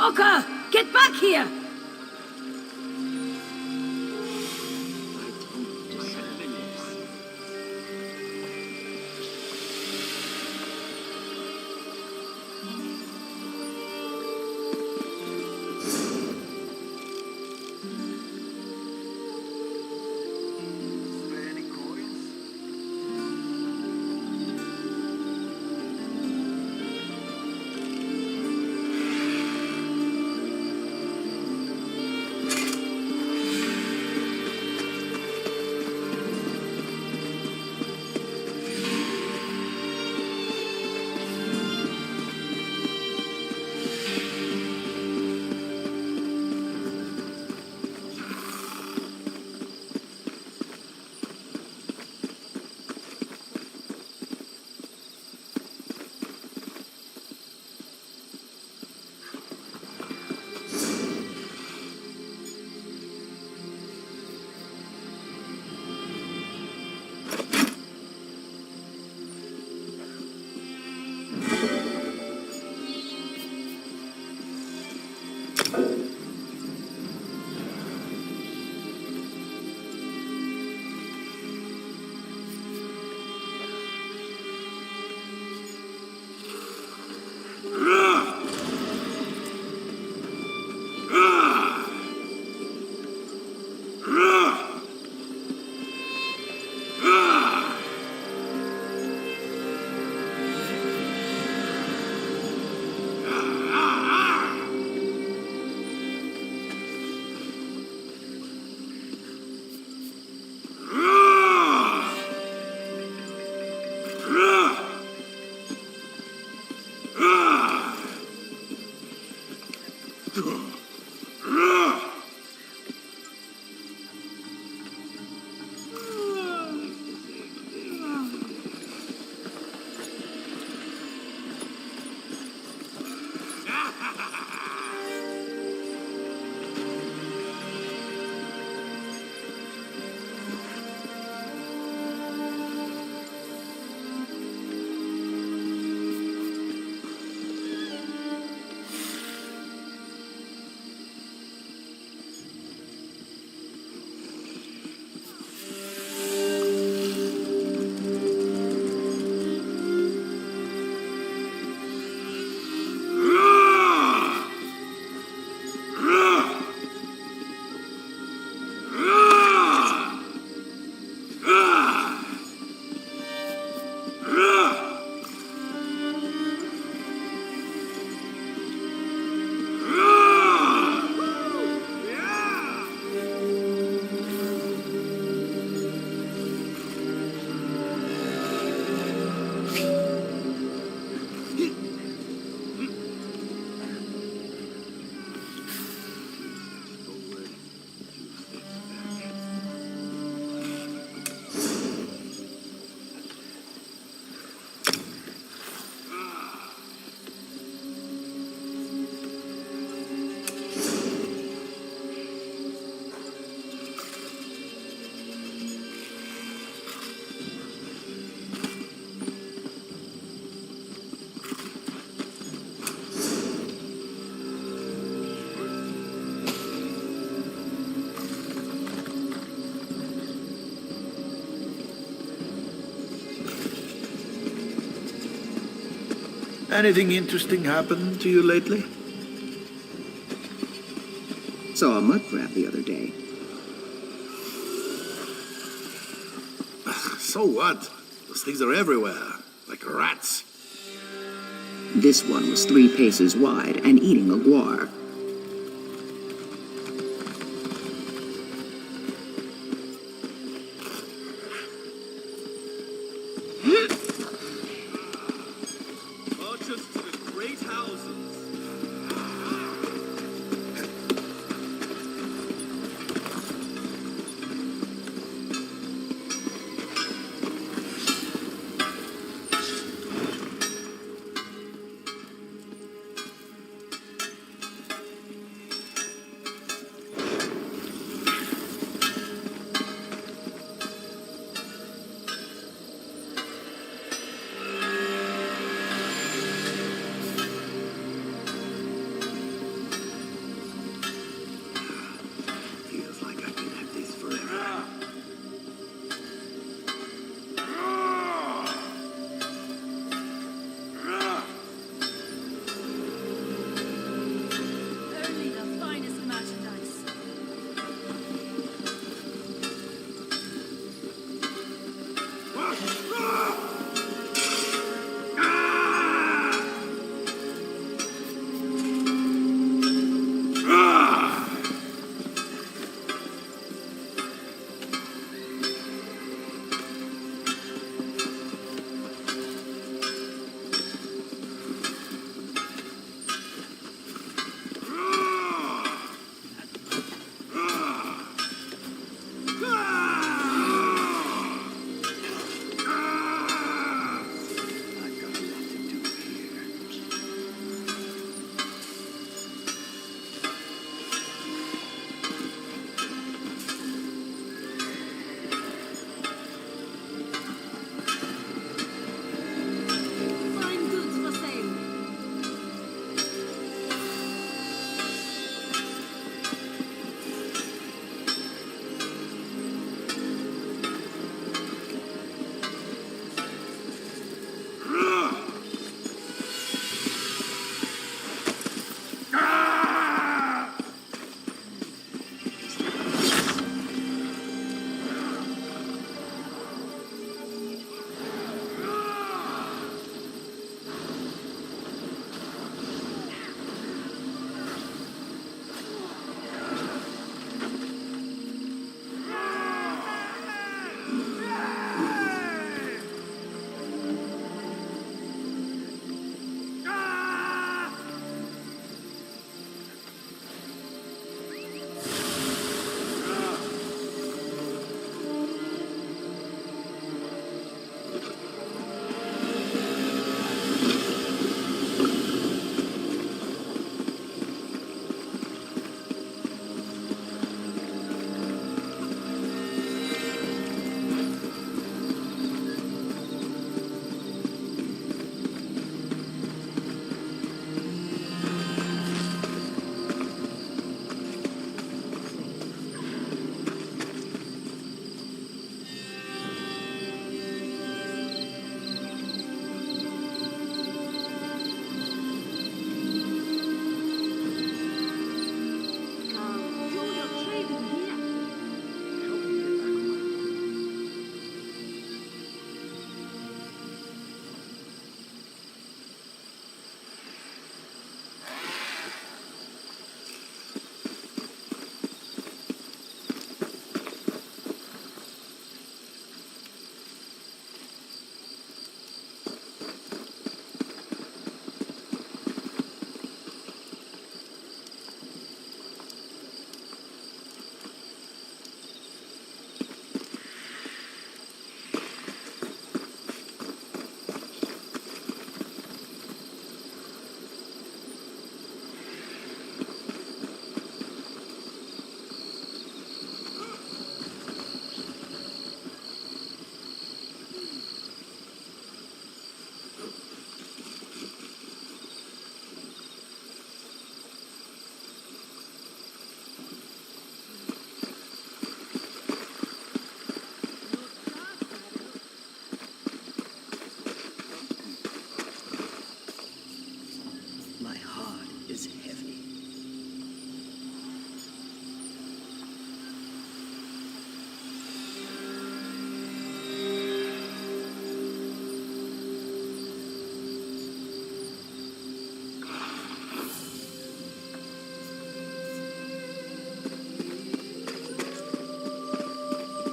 Stalker! Get back here! Anything interesting happened to you lately? Saw a mud crab the other day. So what? Those things are everywhere, like rats. This one was 3 paces wide and eating a guar.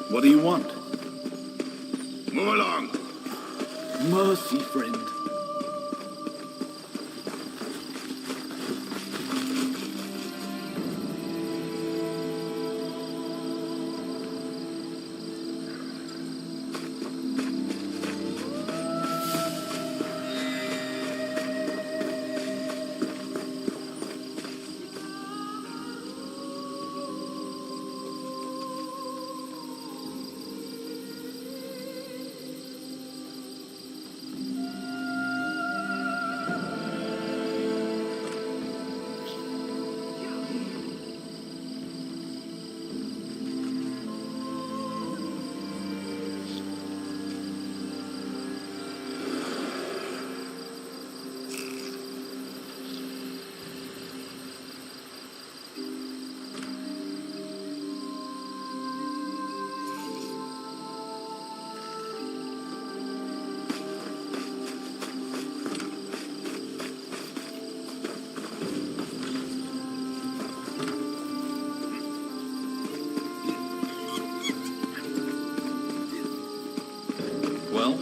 What do you want? Move along. Mercy, friend. Well?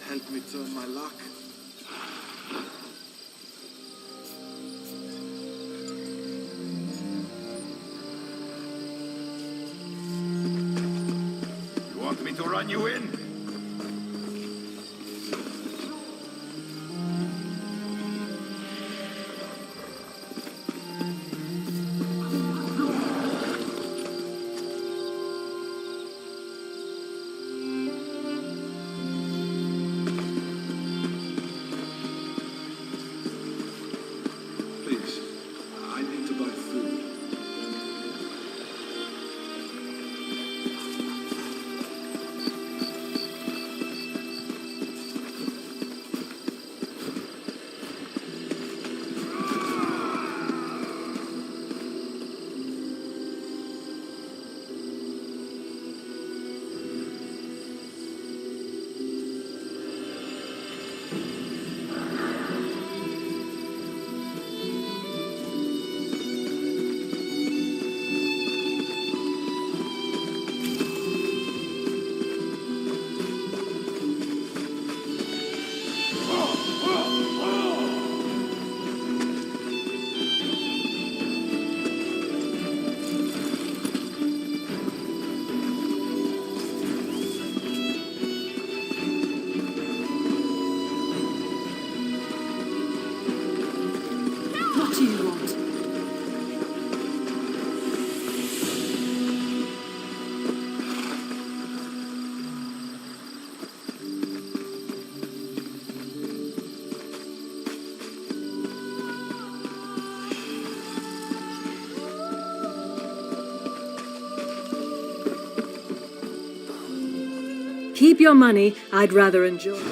Help me turn my luck. You want me to run you in? Please, I need to buy food. What do you want? Keep your money. I'd rather enjoy it.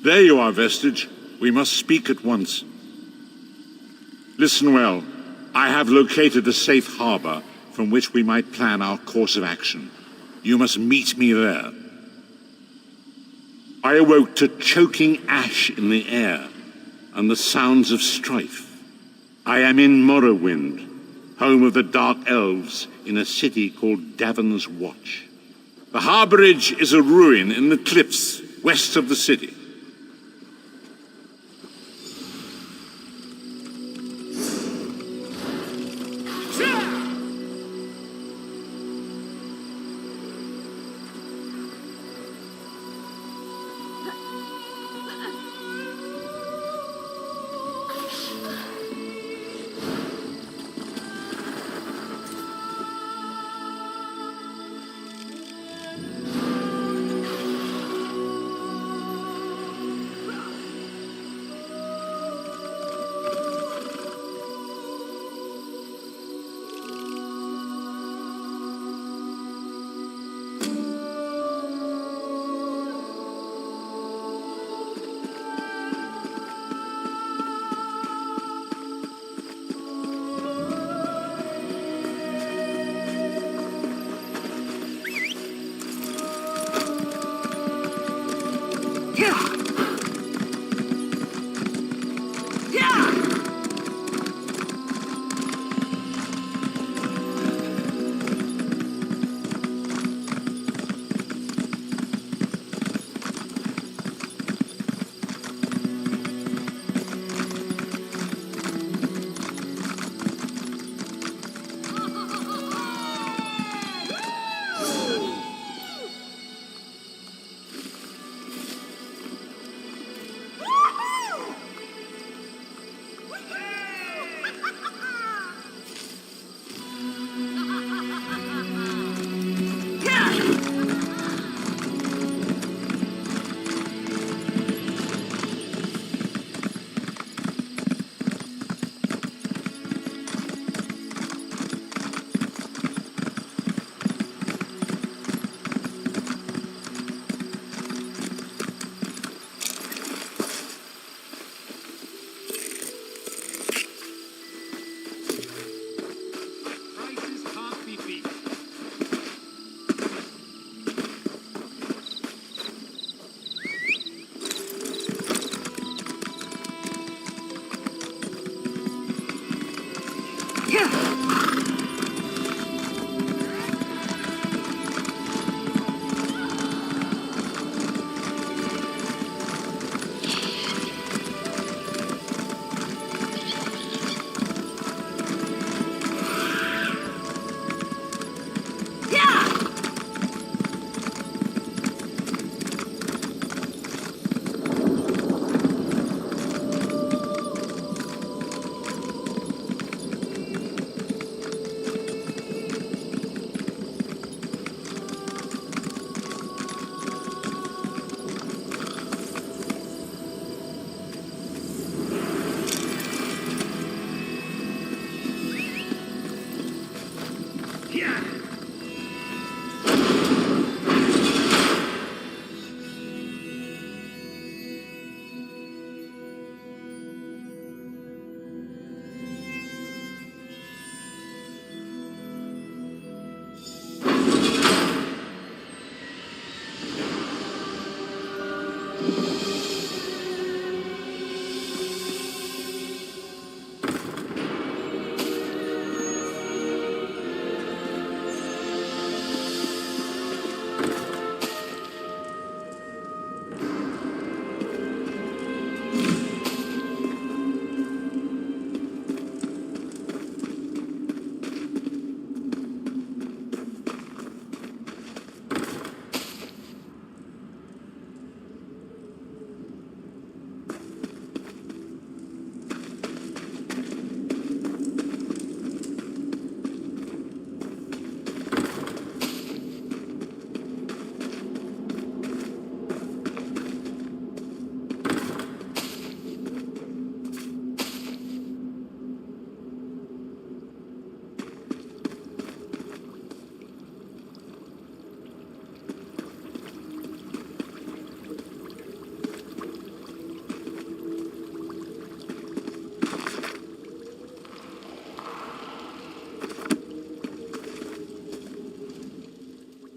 There you are, Vestige. We must speak at once. Listen well. I have located a safe harbor from which we might plan our course of action. You must meet me there. I awoke to choking ash in the air and the sounds of strife. I am in Morrowind, home of the Dark Elves, in a city called Davon's Watch. The Harborage is a ruin in the cliffs west of the city.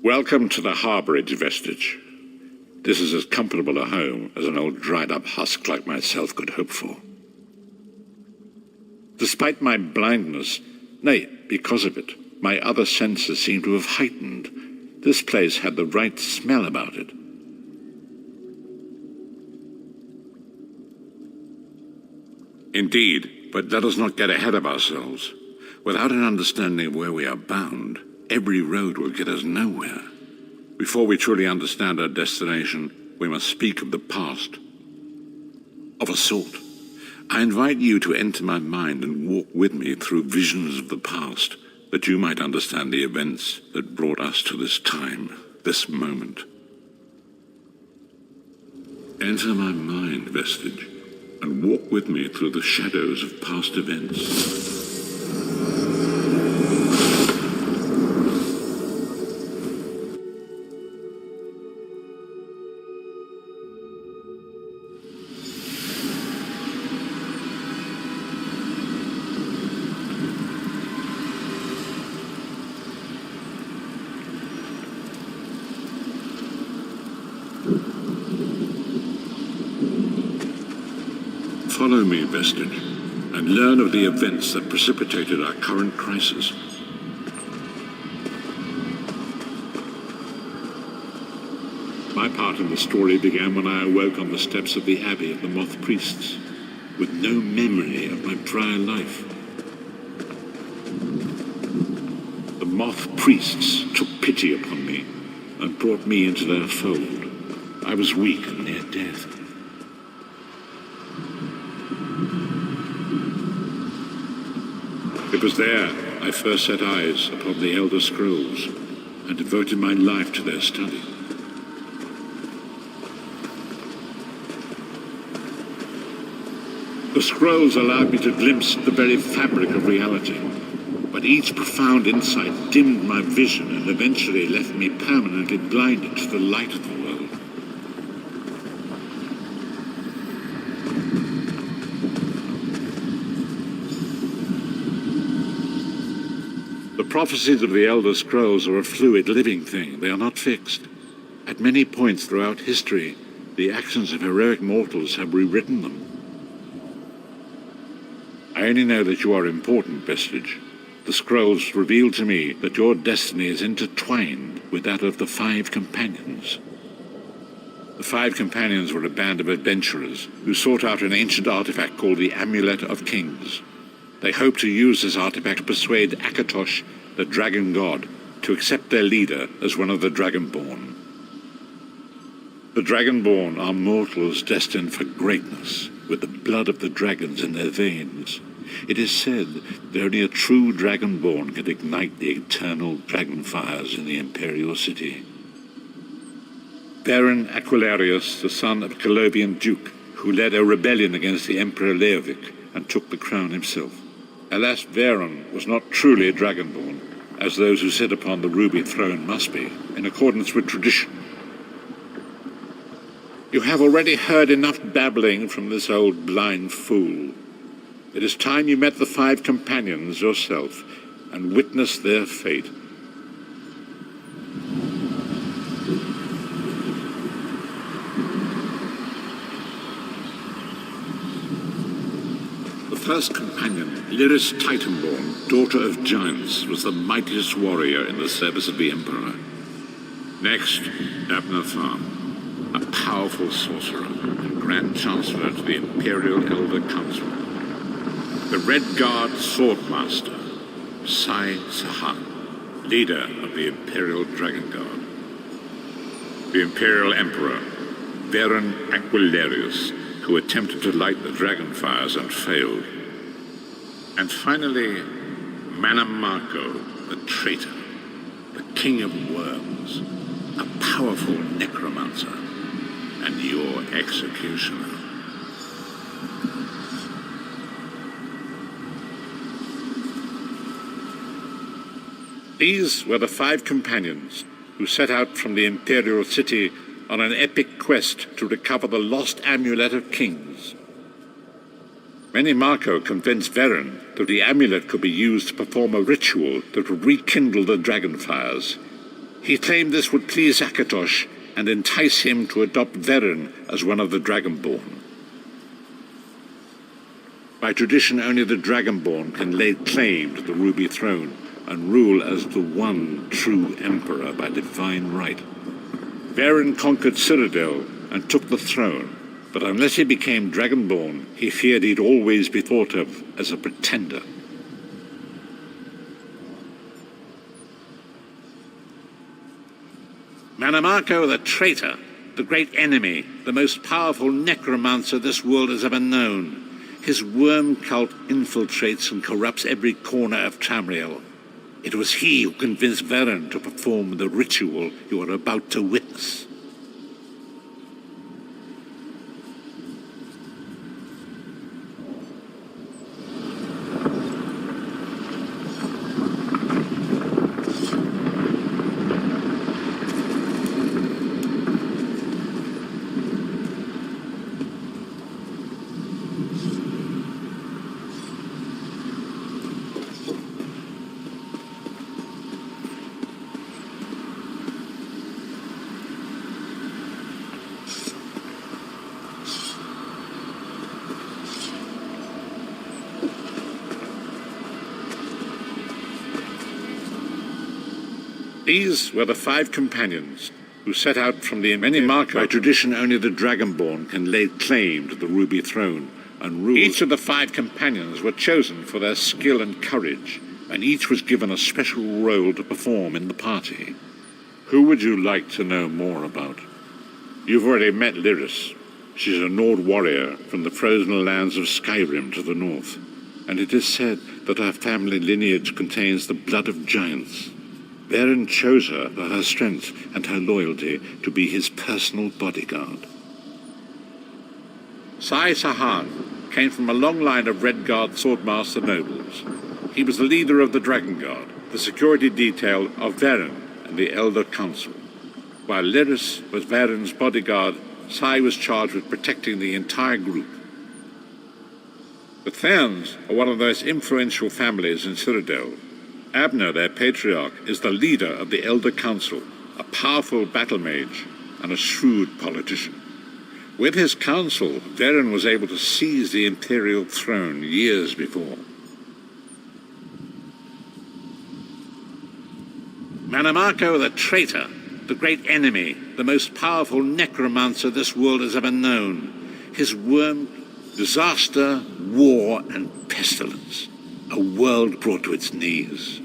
Welcome to the Harborage, Vestige. This is as comfortable a home as an old dried-up husk like myself could hope for. Despite my blindness, nay, because of it, my other senses seem to have heightened. This place had the right smell about it. Indeed, but let us not get ahead of ourselves. Without an understanding of where we are bound, every road will get us nowhere. Before we truly understand our destination, we must speak of the past. Of a sort. I invite you to enter my mind and walk with me through visions of the past, that you might understand the events that brought us to this time, this moment. Enter my mind, Vestige, and walk with me through the shadows of past events. Follow me, Vestige, and learn of the events that precipitated our current crisis. My part in the story began when I awoke on the steps of the Abbey of the Moth Priests, with no memory of my prior life. The Moth Priests took pity upon me and brought me into their fold. I was weak and near death. It was there I first set eyes upon the Elder Scrolls and devoted my life to their study. The scrolls allowed me to glimpse the very fabric of reality, but each profound insight dimmed my vision and eventually left me permanently blinded to the light of the world. The prophecies of the Elder Scrolls are a fluid, living thing. They are not fixed. At many points throughout history, the actions of heroic mortals have rewritten them. I only know that you are important, Vestige. The scrolls reveal to me that your destiny is intertwined with that of the Five Companions. The Five Companions were a band of adventurers who sought out an ancient artifact called the Amulet of Kings. They hoped to use this artifact to persuade Akatosh, the dragon god, to accept their leader as one of the Dragonborn. The Dragonborn are mortals destined for greatness, with the blood of the dragons in their veins. It is said that only a true Dragonborn can ignite the eternal dragon fires in the Imperial City. Baron Aquilarius, the son of a Colovian duke, who led a rebellion against the Emperor Leovic and took the crown himself. Alas, Veron was not truly a Dragonborn, as those who sit upon the ruby throne must be, in accordance with tradition. You have already heard enough babbling from this old blind fool. It is time you met the Five Companions yourself and witnessed their fate. The first companion, Lyris Titanborn, daughter of giants, was the mightiest warrior in the service of the Emperor. Next, Abner Tharm, a powerful sorcerer and Grand Chancellor to the Imperial Elder Council. The Red Guard Swordmaster, Sai Sahan, leader of the Imperial Dragon Guard. The Imperial Emperor, Baron Aquilarius, who attempted to light the dragon fires and failed. And finally, Manamako, the traitor, the king of worms, a powerful necromancer, and your executioner. These were the Five Companions who set out from the Imperial City on an epic quest to recover the lost Amulet of Kings. Manamako convinced Veron that the amulet could be used to perform a ritual that would rekindle the dragon fires. He claimed this would please Akatosh and entice him to adopt Veren as one of the Dragonborn. By tradition, only the Dragonborn can lay claim to the Ruby Throne and rule as the one true Emperor by divine right. Veren conquered Cyrodiil and took the throne, but unless he became Dragonborn, he feared he'd always be thought of as a pretender. Manamako the traitor, the great enemy, the most powerful necromancer this world has ever known. His worm cult infiltrates and corrupts every corner of Tamriel. It was he who convinced Veren to perform the ritual you are about to witness. These were the 5 companions who set out from the Manamako. By tradition, only the Dragonborn can lay claim to the Ruby Throne and rule. Each of the 5 companions were chosen for their skill and courage, and each was given a special role to perform in the party. Who would you like to know more about? You've already met Lyris. She's a Nord warrior from the frozen lands of Skyrim to the north, and it is said that her family lineage contains the blood of giants. Veren chose her for her strength and her loyalty to be his personal bodyguard. Sai Sahan came from a long line of Redguard swordmaster nobles. He was the leader of the Dragon Guard, the security detail of Veren and the Elder Council. While Lyris was Veren's bodyguard, Sai was charged with protecting the entire group. The Therns are one of the most influential families in Cyrodiil. Abner, their patriarch, is the leader of the Elder Council, a powerful battle mage and a shrewd politician. With his council, Veren was able to seize the Imperial throne years before. Manamako the traitor, the great enemy, the most powerful necromancer this world has ever known. His worm, disaster, war, and pestilence. A world brought to its knees.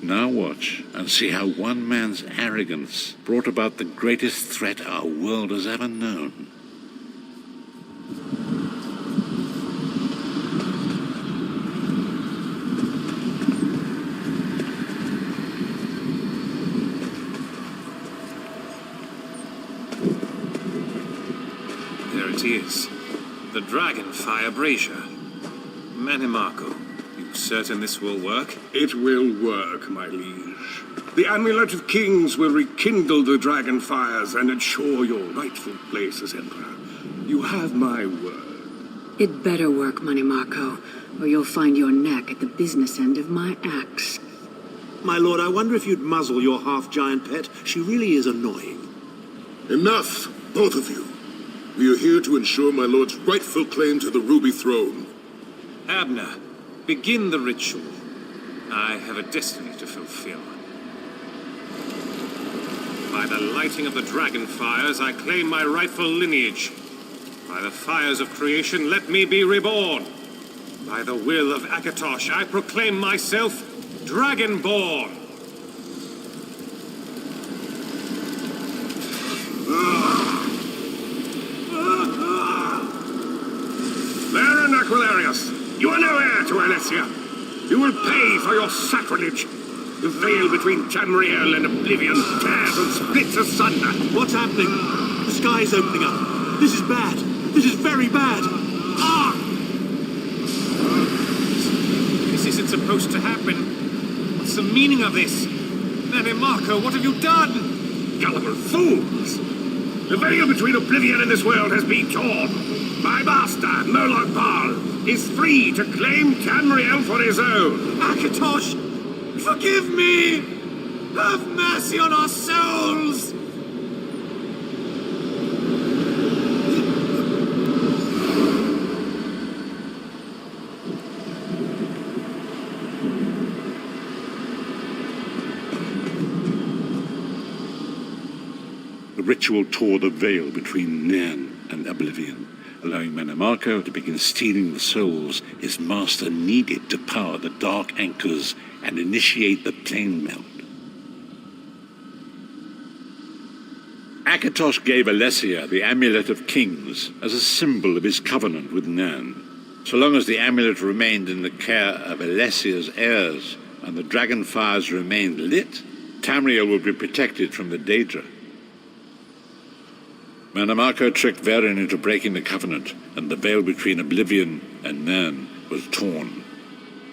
Now watch and see how one man's arrogance brought about the greatest threat our world has ever known. There it is. The Dragonfire Brazier. Manamako. Certain this will work? It will work, my liege. The Amulet of Kings will rekindle the dragon fires and ensure your rightful place as Emperor. You have my word. It better work, Manamako, or you'll find your neck at the business end of my axe. My lord, I wonder if you'd muzzle your half-giant pet. She really is annoying. Enough, both of you. We are here to ensure my lord's rightful claim to the Ruby Throne. Abner, begin the ritual. I have a destiny to fulfill. By the lighting of the dragon fires, I claim my rightful lineage. By the fires of creation, let me be reborn. By the will of Akatosh, I proclaim myself Dragonborn. Veren Aquilarius, you are no heir to Alessia. You will pay for your sacrilege. The veil between Tamriel and Oblivion tears and splits asunder. What's happening? The sky's opening up. This is bad. This is very bad. Ah! This isn't supposed to happen. What's the meaning of this? Manamako, what have you done? Gullible fools! The veil between Oblivion and this world has been torn. My master, Moloch Baal, is free to claim Tamriel for his own. Akatosh! Forgive me! Have mercy on our souls! The ritual tore the veil between Nairn and Oblivion, allowing Mannimarco to begin stealing the souls his master needed to power the dark anchors and initiate the plane melt. Akatosh gave Alessia the Amulet of Kings as a symbol of his covenant with Nairn. So long as the amulet remained in the care of Alessia's heirs and the dragon fires remained lit, Tamriel would be protected from the Daedra. Mannimarco tricked Varen into breaking the covenant, and the veil between Oblivion and Nairn was torn.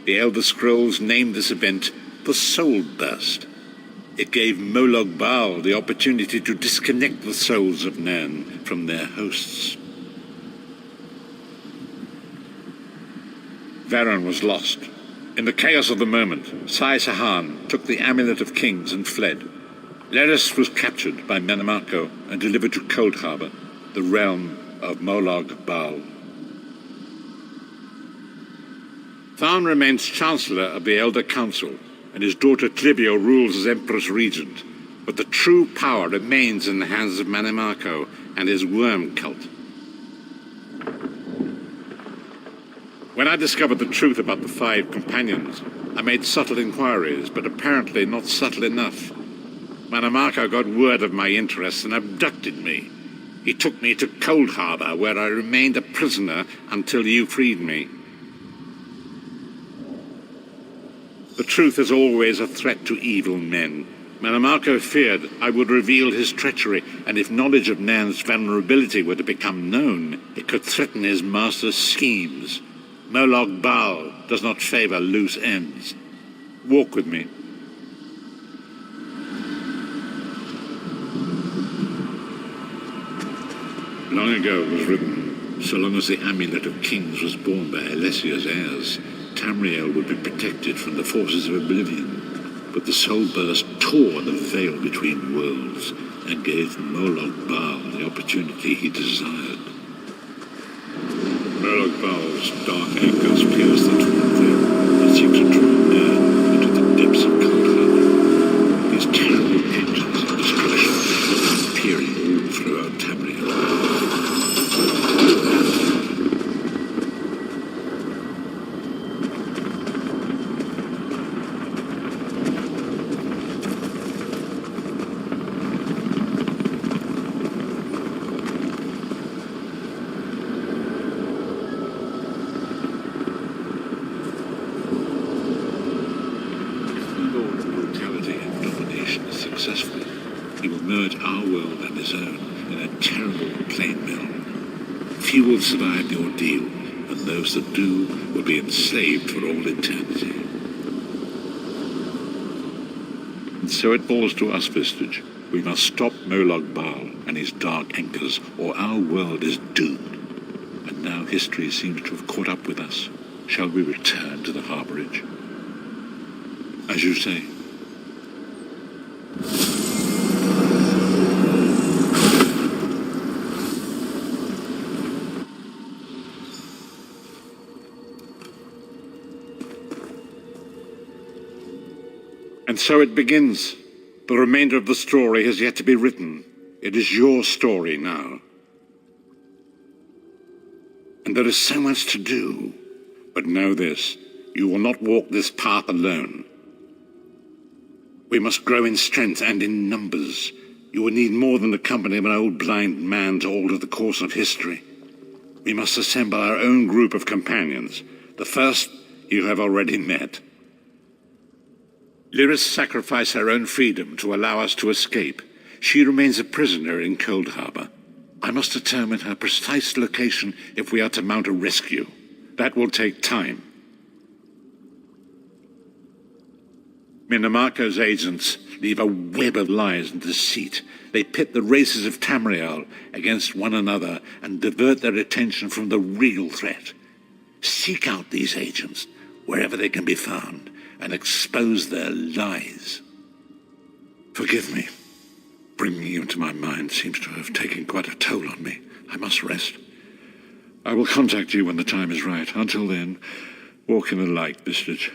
The Elder Scrolls named this event the Soul Burst. It gave Molag Bal the opportunity to disconnect the souls of Nairn from their hosts. Varen was lost. In the chaos of the moment, Sai Sahan took the Amulet of Kings and fled. Leris was captured by Mannimarco and delivered to Cold Harbor, the realm of Molag Bal. Tharn remains Chancellor of the Elder Council, and his daughter Clibio rules as Empress Regent, but the true power remains in the hands of Mannimarco and his worm cult. When I discovered the truth about the 5 companions, I made subtle inquiries, but apparently not subtle enough. Mannimarco got word of my interests and abducted me. He took me to Cold Harbor, where I remained a prisoner until you freed me. The truth is always a threat to evil men. Mannimarco feared I would reveal his treachery, and if knowledge of Nairn's vulnerability were to become known, it could threaten his master's schemes. Molag Bal does not favor loose ends. Walk with me. Long ago it was written, so long as the Amulet of Kings was borne by Alessia's heirs, Tamriel would be protected from the forces of Oblivion. But the Soul Burst tore the veil between worlds and gave Molag Bal the opportunity he desired. Molag Bal's dark anchors pierced the torn veil and seemed to draw Nairn into the depths of Cold Harbor. These terrible engines of destruction appearing all throughout Tamriel. He will merge our world and his own in a terrible plane mill. Few will survive the ordeal, and those that do will be enslaved for all eternity. And so it falls to us, Vistage. We must stop Molag Bal and his dark anchors, or our world is doomed. And now history seems to have caught up with us. Shall we return to the Harborage? As you say. And so it begins. The remainder of the story has yet to be written. It is your story now. And there is so much to do. But know this, you will not walk this path alone. We must grow in strength and in numbers. You will need more than the company of an old blind man to alter the course of history. We must assemble our own group of companions. The first you have already met. Lyris sacrificed her own freedom to allow us to escape. She remains a prisoner in Cold Harbor. I must determine her precise location if we are to mount a rescue. That will take time. Mannimarco's agents leave a web of lies and deceit. They pit the races of Tamriel against one another and divert their attention from the real threat. Seek out these agents wherever they can be found and expose their lies. Forgive me. Bringing you into my mind seems to have taken quite a toll on me. I must rest. I will contact you when the time is right. Until then, walk in the light, Bistich.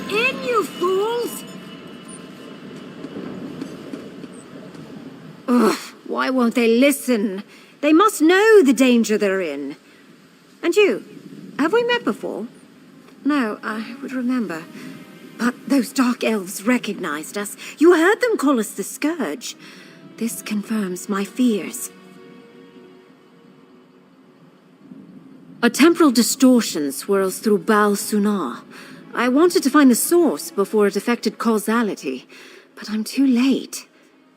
in, you fools! Ugh, why won't they listen? They must know the danger they're in. And you, have we met before? No, I would remember. But those dark elves recognized us. You heard them call us the Scourge. This confirms my fears. A temporal distortion swirls through Baal Sunar. I wanted to find the source before it affected causality, but I'm too late.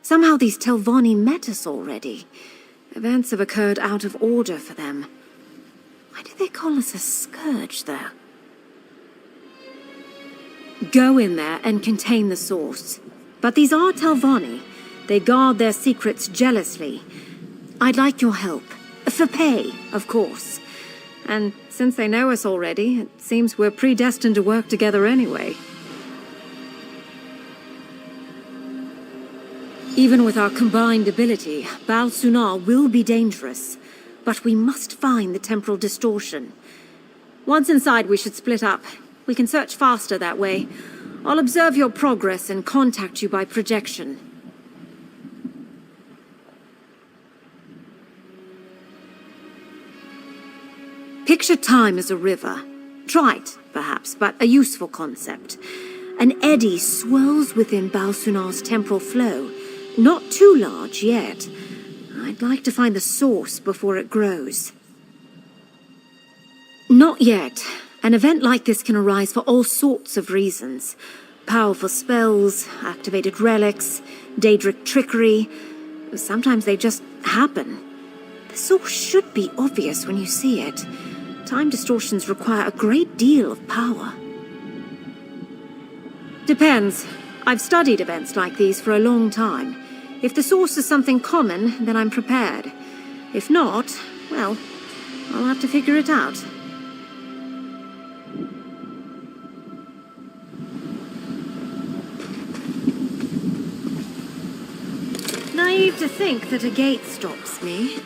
Somehow these Telvanni met us already. Events have occurred out of order for them. Why do they call us a Scourge, though? Go in there and contain the source. But these are Telvanni. They guard their secrets jealously. I'd like your help. For pay, of course. And since they know us already, it seems we're predestined to work together anyway. Even with our combined ability, Baal Sunar will be dangerous. But we must find the temporal distortion. Once inside, we should split up. We can search faster that way. I'll observe your progress and contact you by projection. Picture time as a river. Trite, perhaps, but a useful concept. An eddy swirls within Baal Sunar's temporal flow. Not too large yet. I'd like to find the source before it grows. Not yet. An event like this can arise for all sorts of reasons. Powerful spells, activated relics, Daedric trickery. Sometimes they just happen. The source should be obvious when you see it. Time distortions require a great deal of power. Depends. I've studied events like these for a long time. If the source is something common, then I'm prepared. If not, well, I'll have to figure it out. Naive to think that a gate stops me.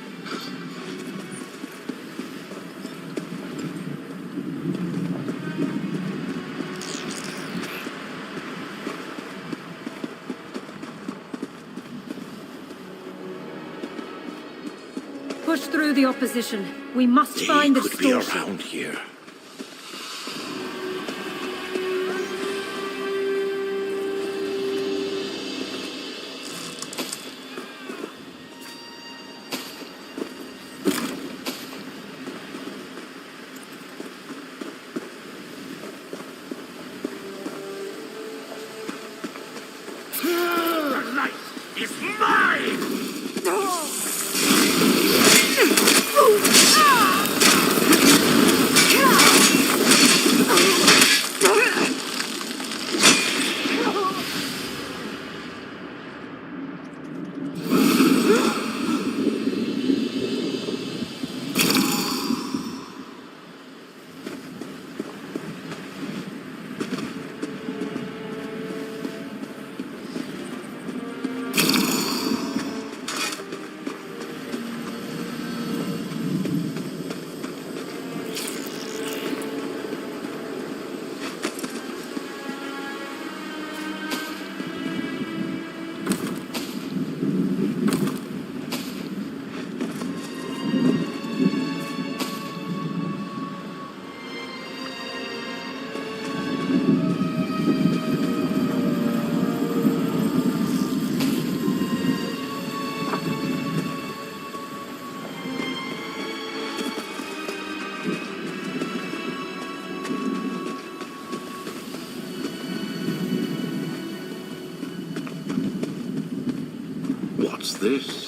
Push through the opposition. We must find the distortion. Could be around here. The light is mine! What's this?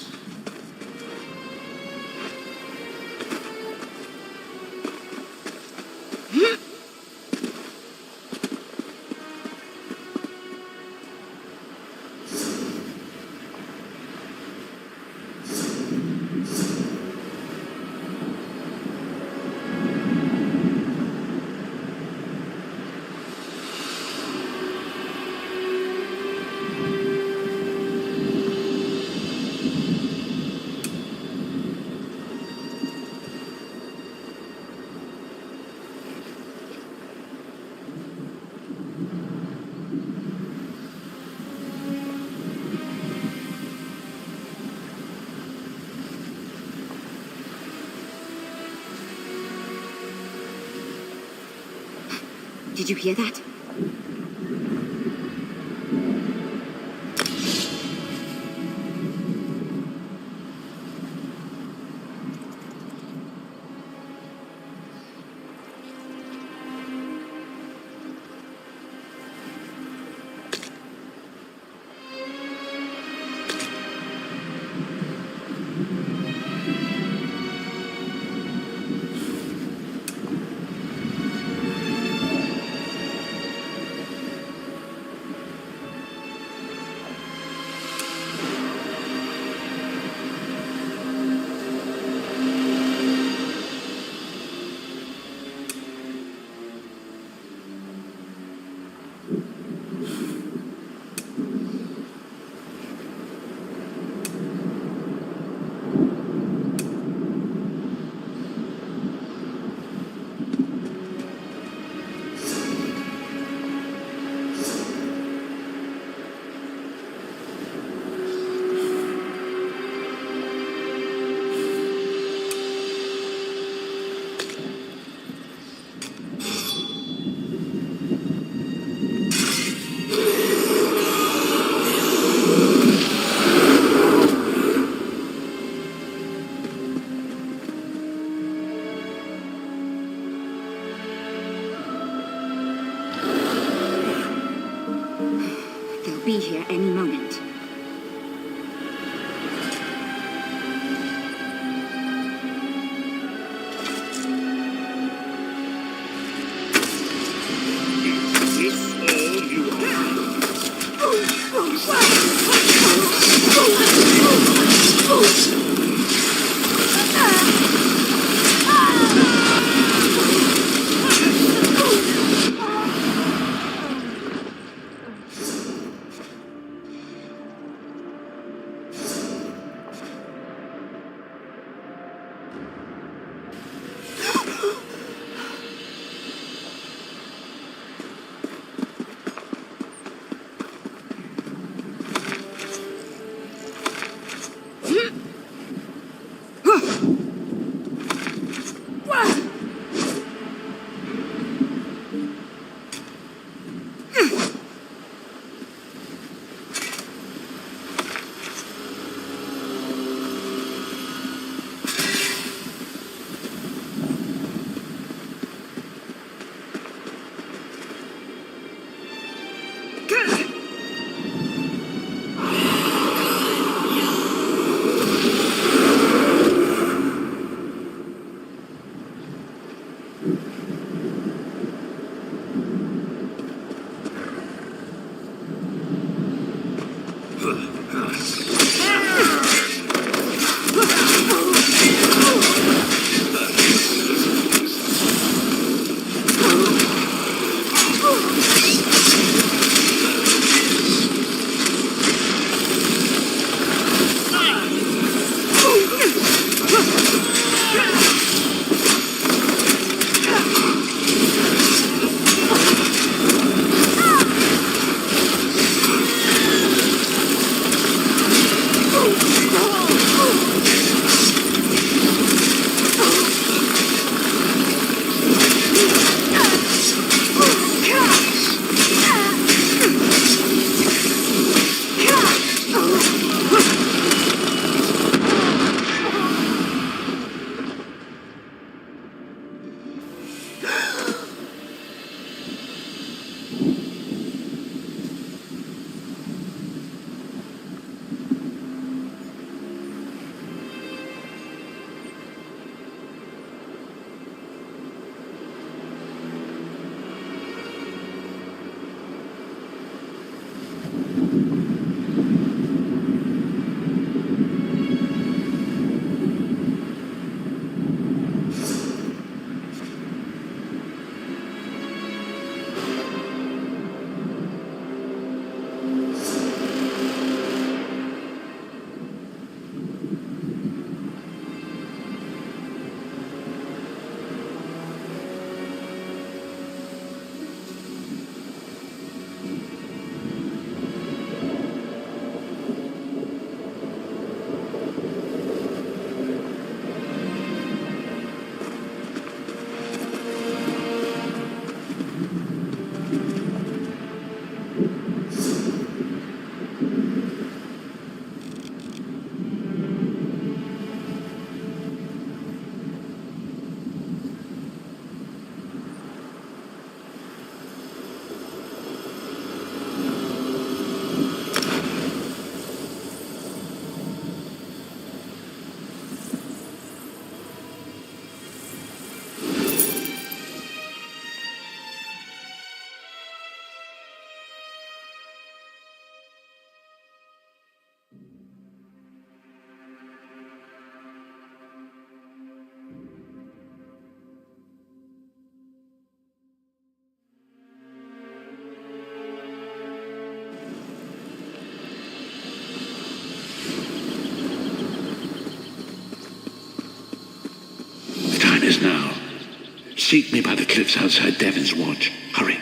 Did you hear that? Be here any moment. is now. Seek me by the cliffs outside Devon's Watch. Hurry.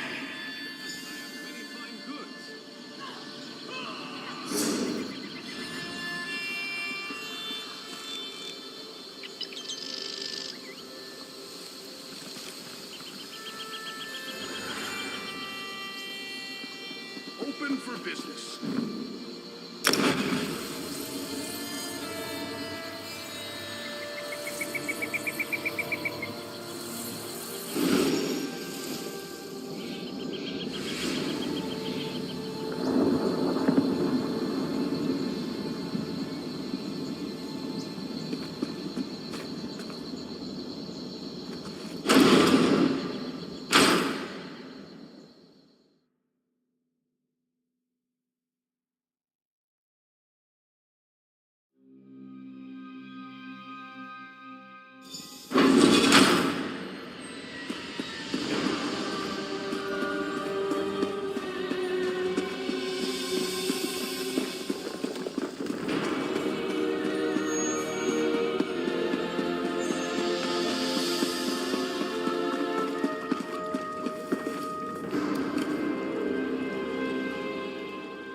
Open for business.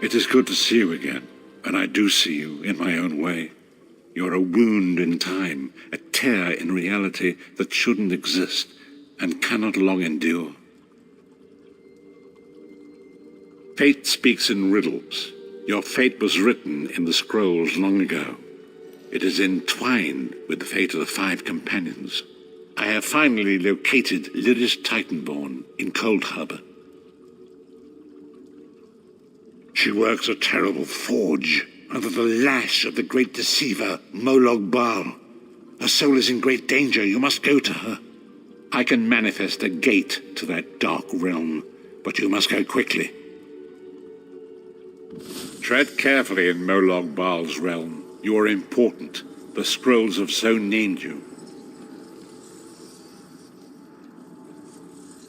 It is good to see you again, and I do see you in my own way. You're a wound in time, a tear in reality that shouldn't exist and cannot long endure. Fate speaks in riddles. Your fate was written in the scrolls long ago. It is entwined with the fate of the 5 companions. I have finally located Lyris Titanborn in Cold Harbor. She works a terrible forge under the lash of the great deceiver, Molog Baal. Her soul is in great danger. You must go to her. I can manifest a gate to that dark realm, but you must go quickly. Tread carefully in Molog Baal's realm. You are important. The scrolls have so named you.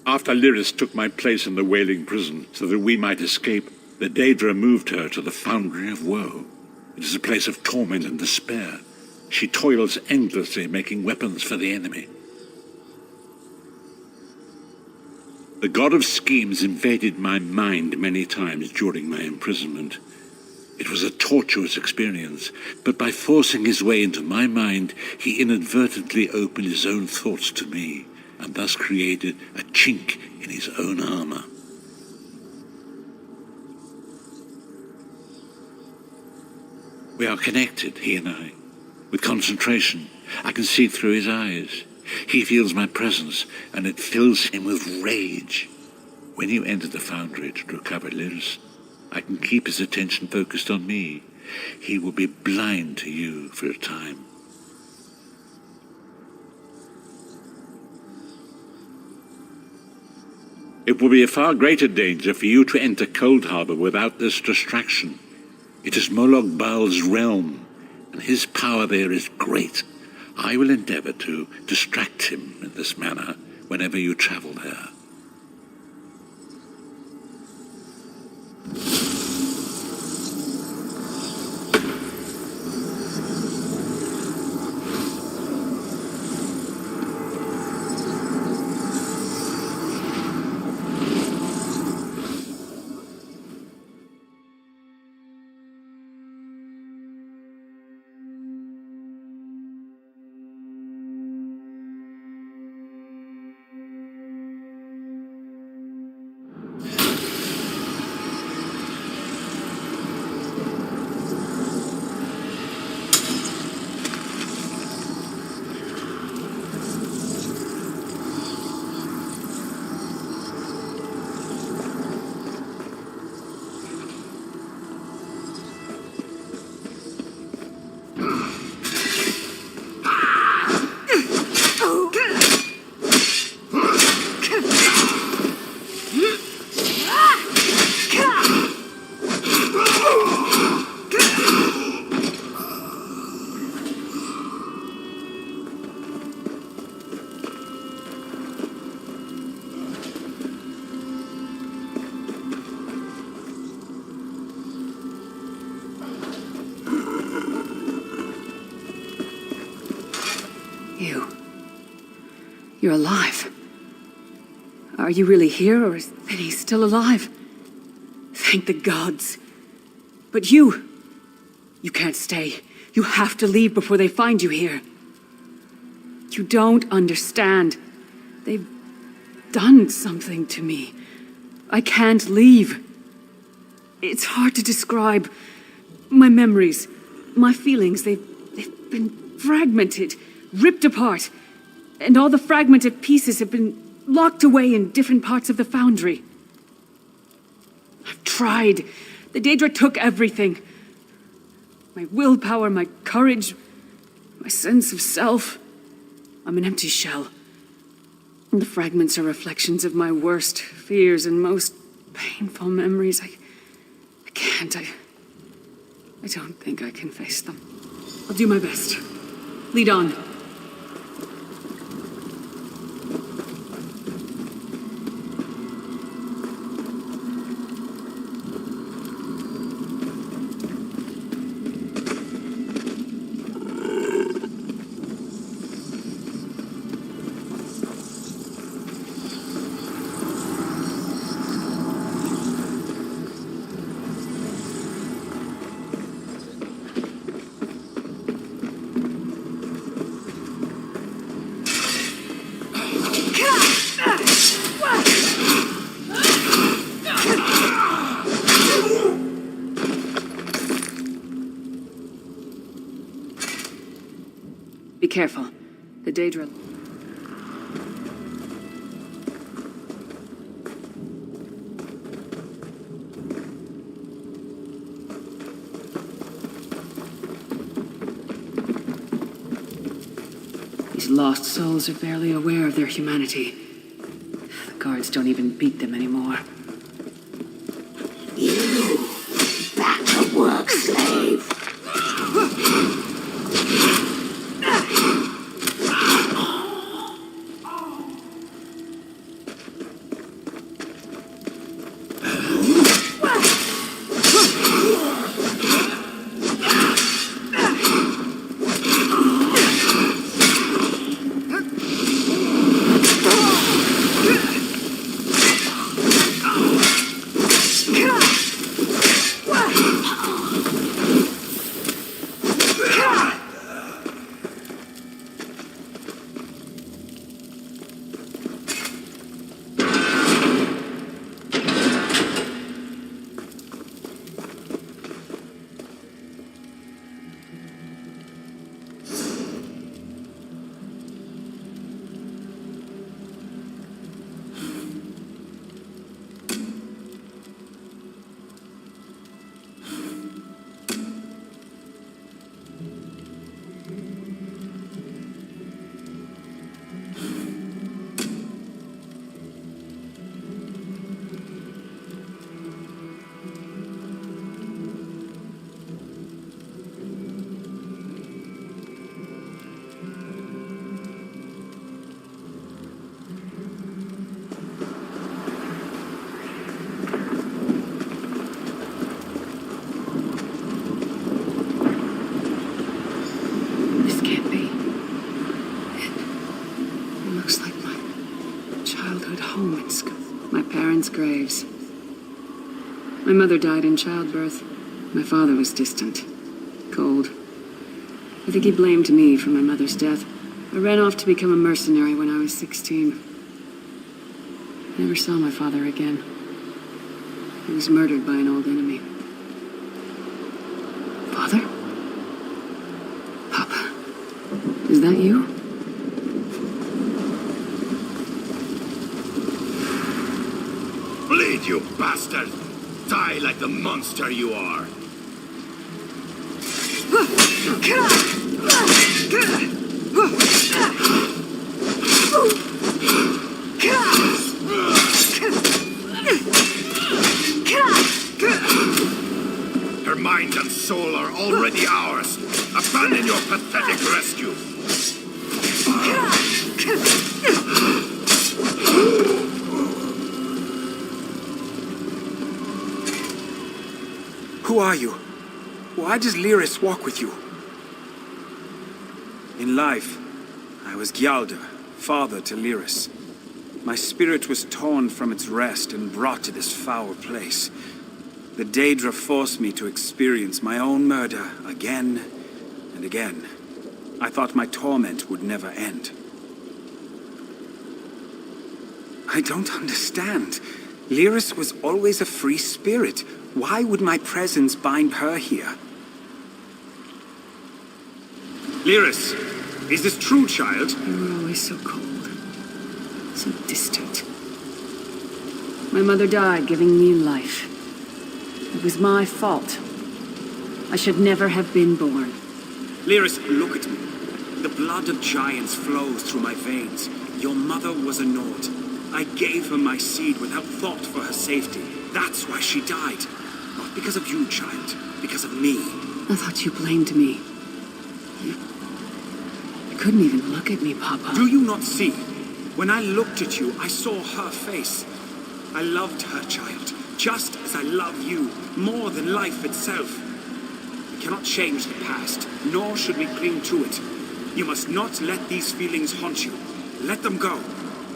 After Lyris took my place in the Wailing Prison so that we might escape, the Daedra moved her to the Foundry of Woe. It is a place of torment and despair. She toils endlessly making weapons for the enemy. The god of schemes invaded my mind many times during my imprisonment. It was a tortuous experience, but by forcing his way into my mind, he inadvertently opened his own thoughts to me, and thus created a chink in his own armor. We are connected, he and I. With concentration, I can see through his eyes. He feels my presence, and it fills him with rage. When you enter the Foundry to recover Lyris, I can keep his attention focused on me. He will be blind to you for a time. It will be a far greater danger for you to enter Cold Harbor without this distraction. It is Molog Baal's realm, and his power there is great. I will endeavor to distract him in this manner whenever you travel there. You're alive. Are you really here, or is he still alive? Thank the gods. But you can't stay. You have to leave before they find you here. You don't understand. They've done something to me. I can't leave. It's hard to describe. My memories, my feelings, they've been fragmented, ripped apart. And all the fragmented pieces have been locked away in different parts of the foundry. I've tried. The Daedra took everything. My willpower, my courage, my sense of self. I'm an empty shell. And the fragments are reflections of my worst fears and most painful memories. I can't. I don't think I can face them. I'll do my best. Lead on. Be careful. The Daedra... These lost souls are barely aware of their humanity. The guards don't even beat them anymore. You! Back to work, slave! Graves. My mother died in childbirth. My father was distant, cold. I think he blamed me for my mother's death. I ran off to become a mercenary when I was 16. I never saw my father again. He was murdered by an old enemy. Father? Papa? Is that you? Bleed, you bastard! Die like the monster you are! Her mind and soul are already ours. Abandon your pathetic rescue. Who are you? Why does walk with you? In life, I was Gyalda, father to Lyris. My spirit was torn from its rest and brought to this foul place. The Daedra forced me to experience my own murder again and again. I thought my torment would never end. I don't understand. Lyris was always a free spirit. Why would my presence bind her here? Lyris, is this true, child? You were always so cold, so distant. My mother died giving me life. It was my fault. I should never have been born. Lyris, look at me. The blood of giants flows through my veins. Your mother was a Nord. I gave her my seed without thought for her safety. That's why she died. Not because of you, child. Because of me. I thought you blamed me. You couldn't even look at me, Papa. Do you not see? When I looked at you, I saw her face. I loved her, child. Just as I love you, more than life itself. We cannot change the past, nor should we cling to it. You must not let these feelings haunt you. Let them go.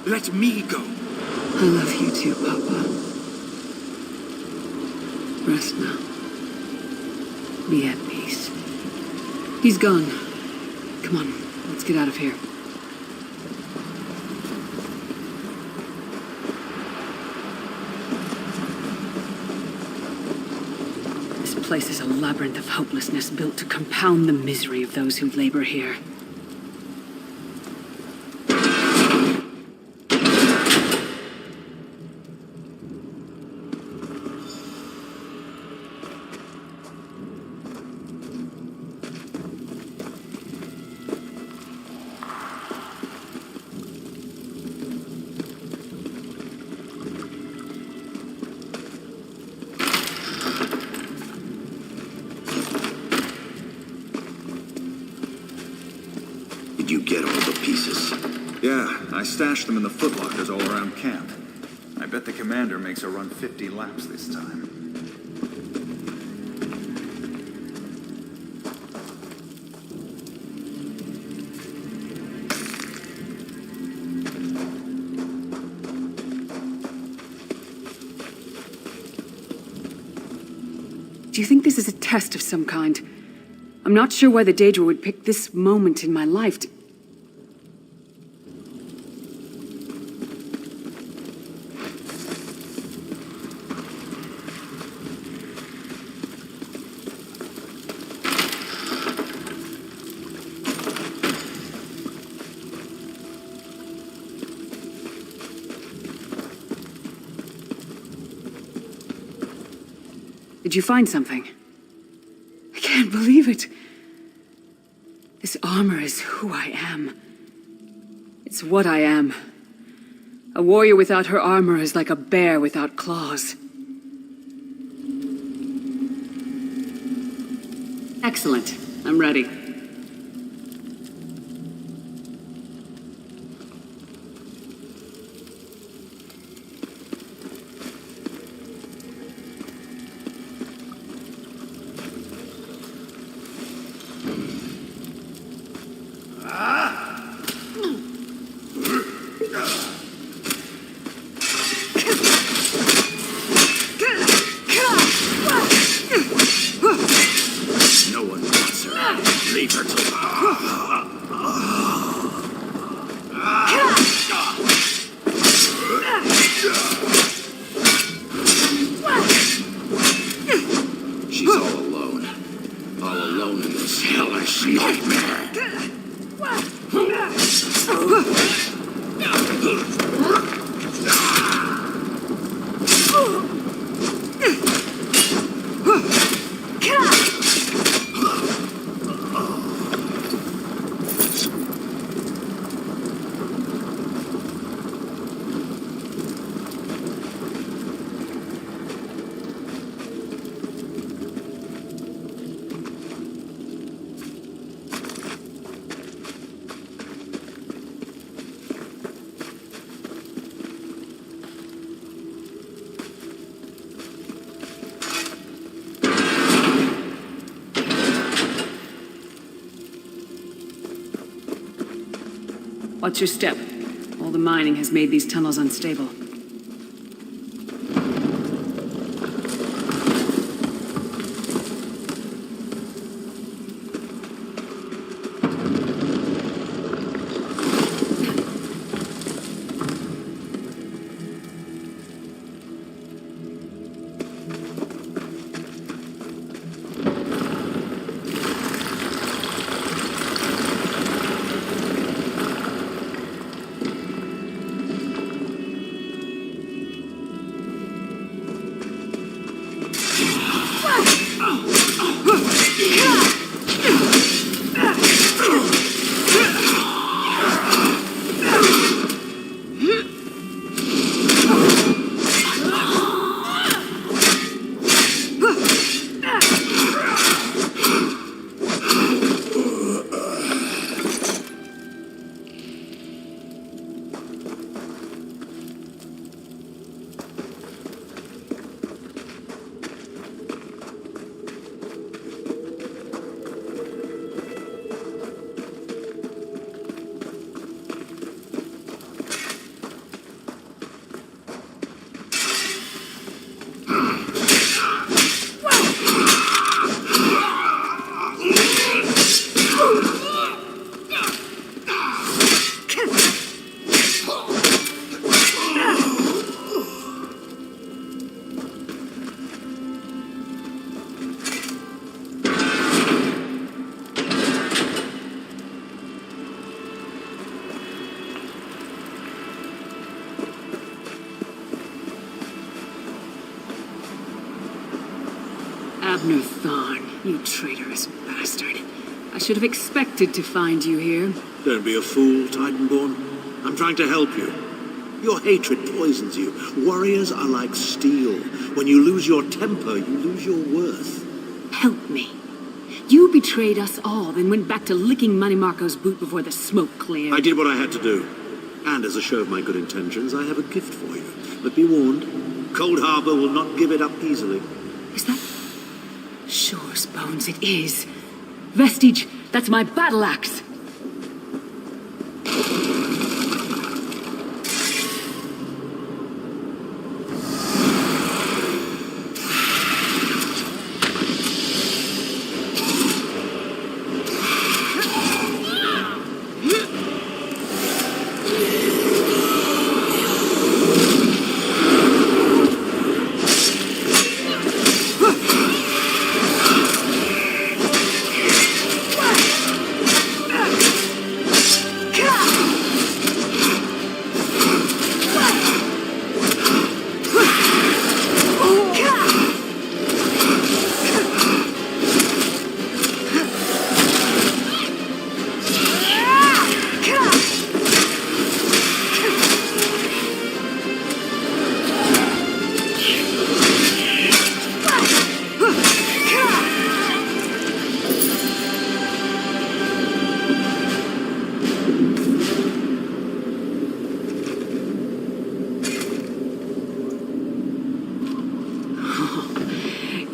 Let me go. I love you too, Papa. Rest now. Be at peace. He's gone. Come on, let's get out of here. This place is a labyrinth of hopelessness built to compound the misery of those who labor here. Did you get all the pieces? Yeah, I stashed them in the footlockers all around camp. I bet the commander makes her run 50 laps this time. Do you think this is a test of some kind? I'm not sure why the Daedra would pick this moment in my life to... Did you find something? I can't believe it. This armor is who I am. It's what I am. A warrior without her armor is like a bear without claws. Excellent. I'm ready. No one wants her. Leave her to... She's all alone. All alone in this hellish nightmare. What's your step? the mining has made these tunnels unstable. Abner Thorn, you traitorous bastard. I should have expected to find you here. Don't be a fool, Titanborn. I'm trying to help you. Your hatred poisons you. Warriors are like steel. When you lose your temper, you lose your worth. Help me. You betrayed us all, then went back to licking Manny Marco's boot before the smoke cleared. I did what I had to do. And as a show of my good intentions, I have a gift for you. But be warned, Cold Harbor will not give it up easily. Is that... Sure as bones it is. Vestige, that's my battle axe.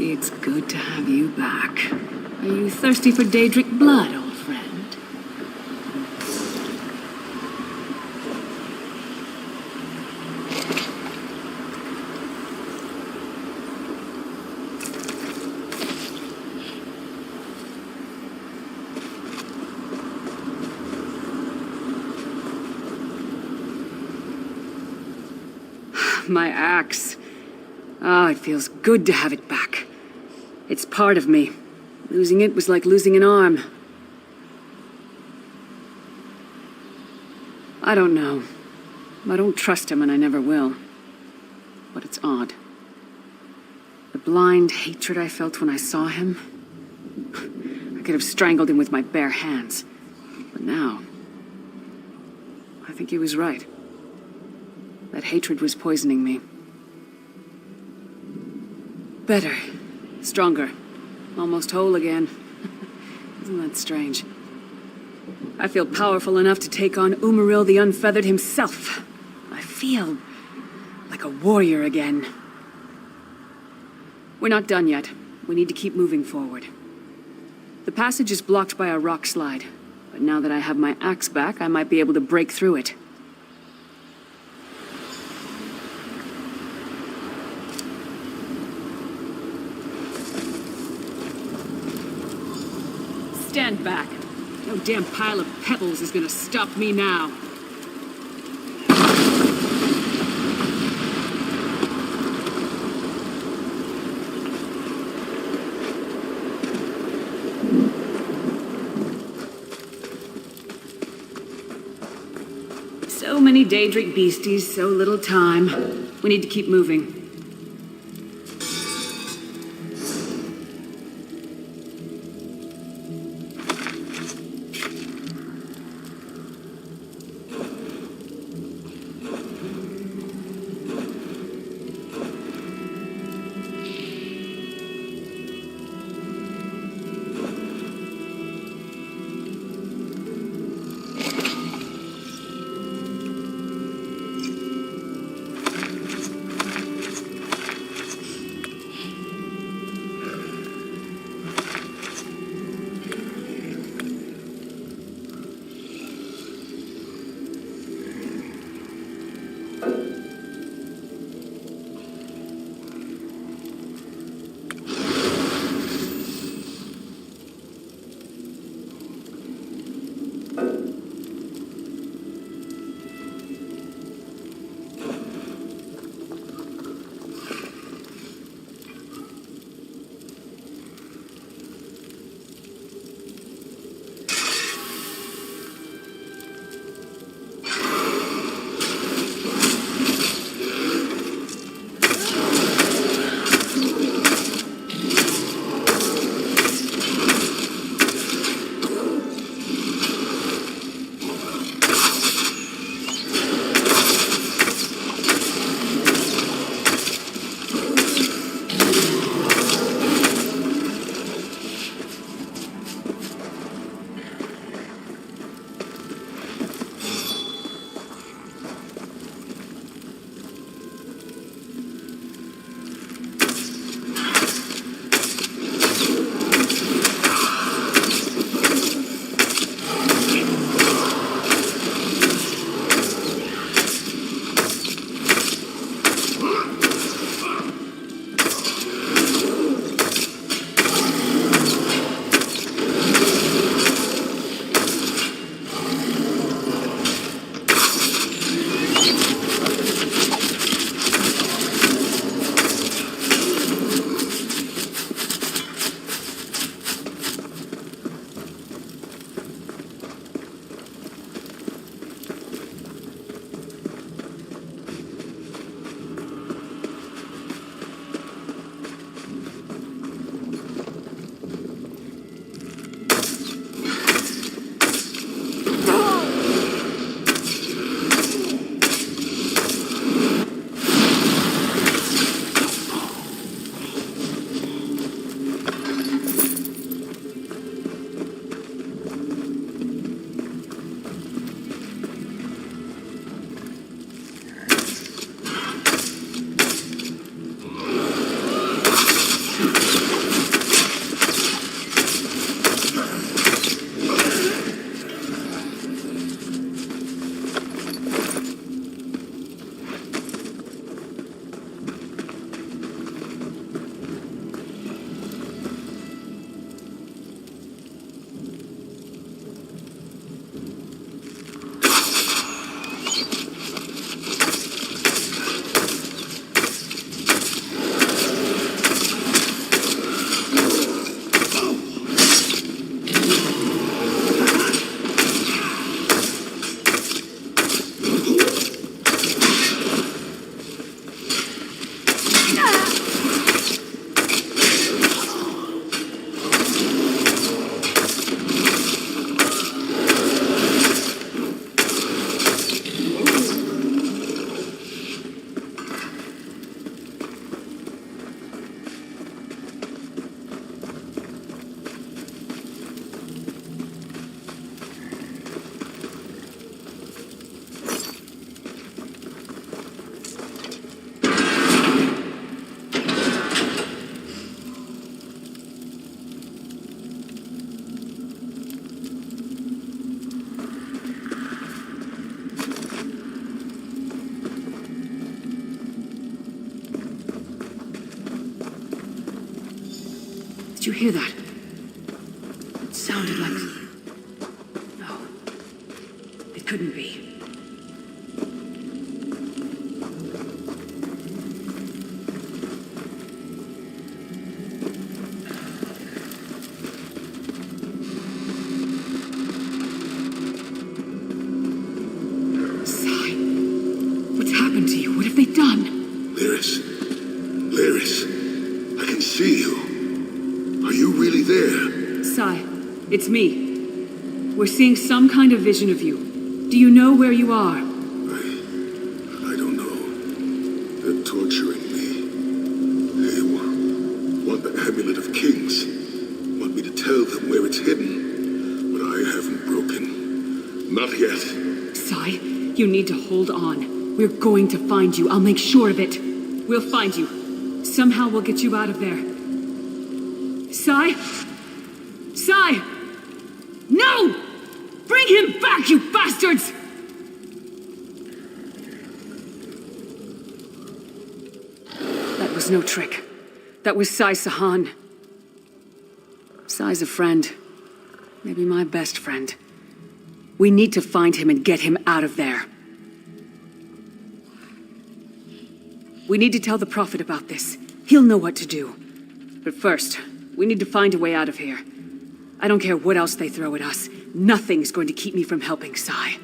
It's good to have you back. Are you thirsty for Daedric blood, old friend? My axe. Oh, it feels good to have it back. It's part of me. Losing it was like losing an arm. I don't know. I don't trust him and I never will. But it's odd. The blind hatred I felt when I saw him. I could have strangled him with my bare hands. But now, I think he was right. That hatred was poisoning me. Better. Stronger. Almost whole again. Isn't that strange? I feel powerful enough to take on Umaril the Unfeathered himself. I feel like a warrior again. We're not done yet. We need to keep moving forward. The passage is blocked by a rock slide, but now that I have my axe back, I might be able to break through it. stand back. No damn pile of pebbles is gonna stop me now. So many Daedric beasties, so little time. We need to keep moving. Did you hear that? It sounded like couldn't be. Sai, what's happened to you? What have they done? Lyris. Lyris. I can see you. Are you really there? Sai, it's me. We're seeing some kind of vision of you. Do you know where you are? I don't know. They're torturing me. They want the Amulet of Kings. Want me to tell them where it's hidden. But I haven't broken. Not yet. Sai, you need to hold on. We're going to find you. I'll make sure of it. We'll find you. Somehow we'll get you out of there. Sai? Sai! No! Bring him back, you bastards! That was no trick. That was Sai Sahan. Sai's a friend. Maybe my best friend. We need to find him and get him out of there. We need to tell the Prophet about this. He'll know what to do. But first, we need to find a way out of here. I don't care what else they throw at us. Nothing's going to keep me from helping Sai.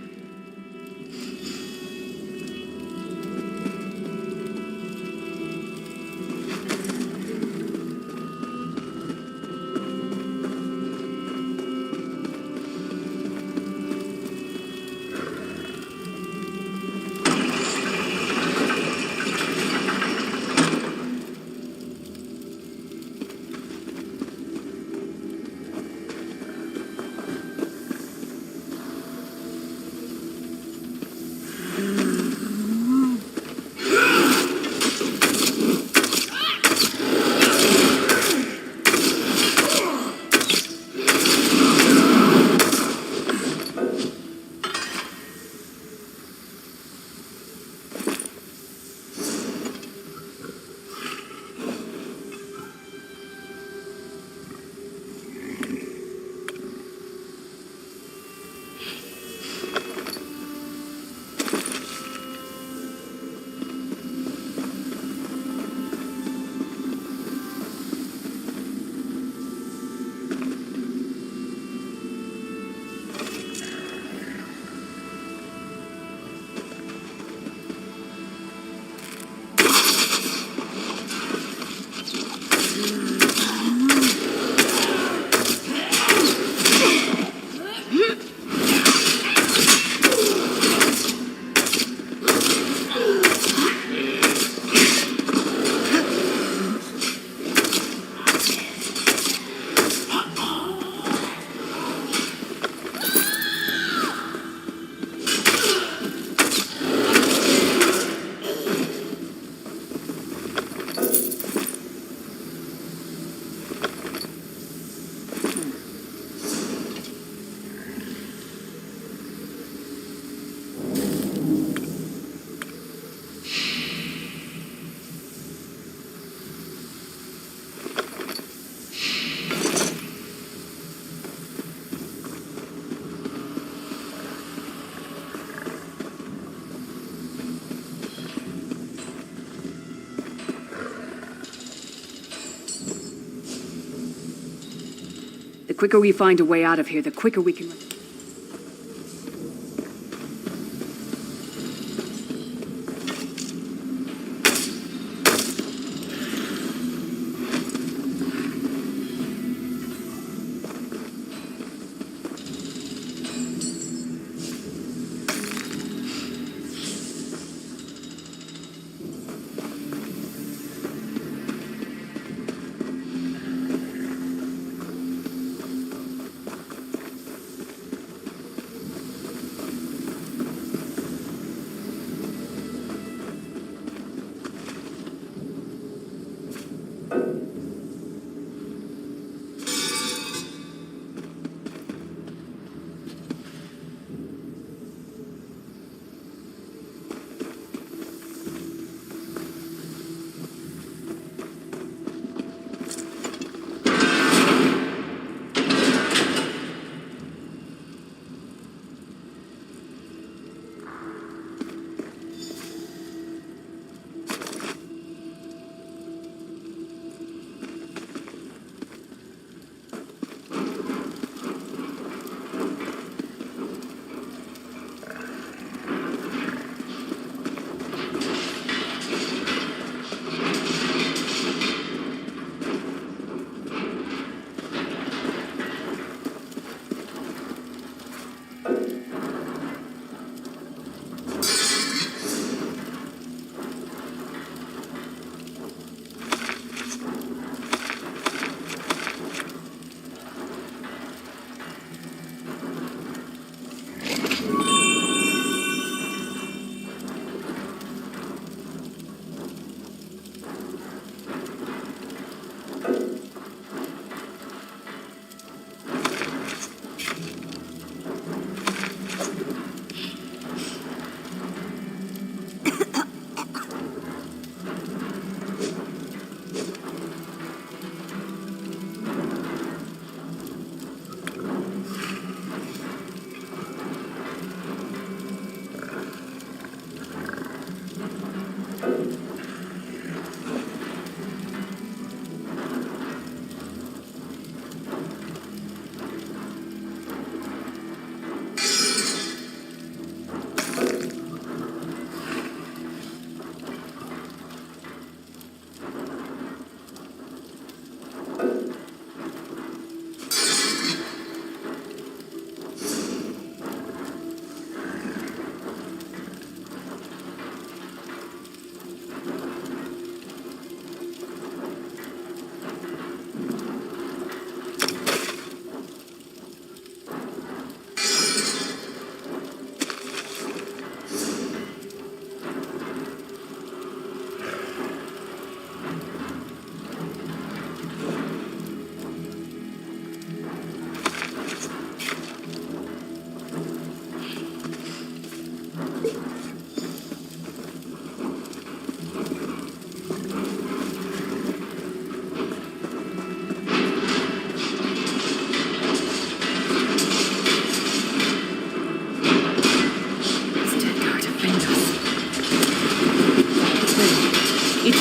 The quicker we find a way out of here, the quicker we can...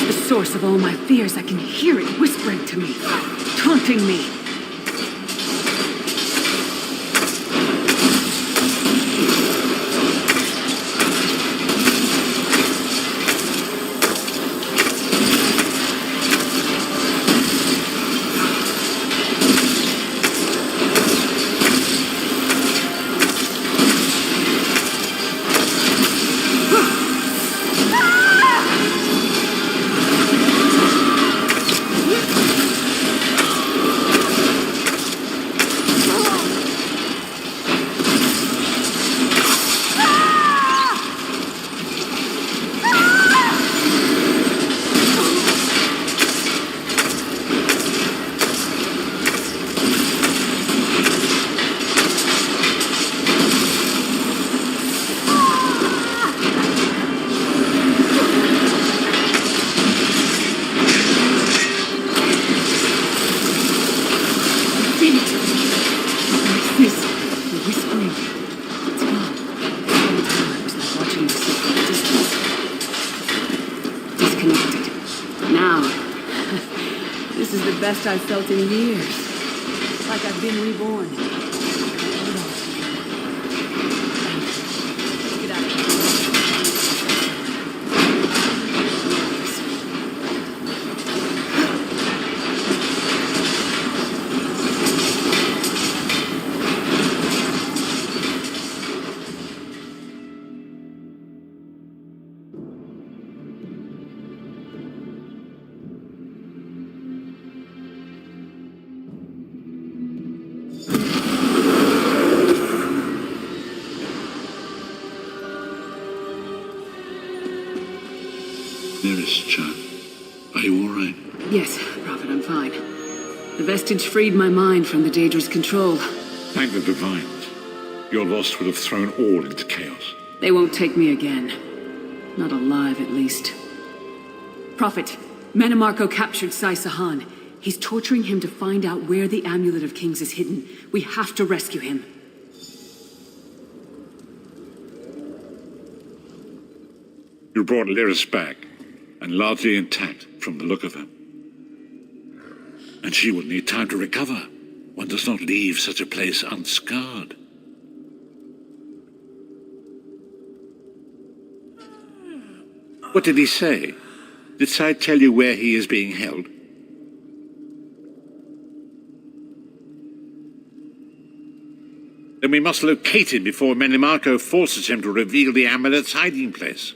the source of all my fears. I can hear it whispering to me, taunting me. Best I've felt in years. Like I've been reborn. Get out of here. Dearest child, are you all right? Yes, Prophet, I'm fine. The vestige freed my mind from the Daedra's control. Thank the Divines. Your loss would have thrown all into chaos. They won't take me again. Not alive, at least. Prophet, Manamarco captured Sai Sahan. He's torturing him to find out where the Amulet of Kings is hidden. We have to rescue him. You brought Lyris back, and largely intact from the look of her. And she will need time to recover. One does not leave such a place unscarred. What did he say? Did Sai tell you where he is being held? Then we must locate him before Menimarco forces him to reveal the amulet's hiding place.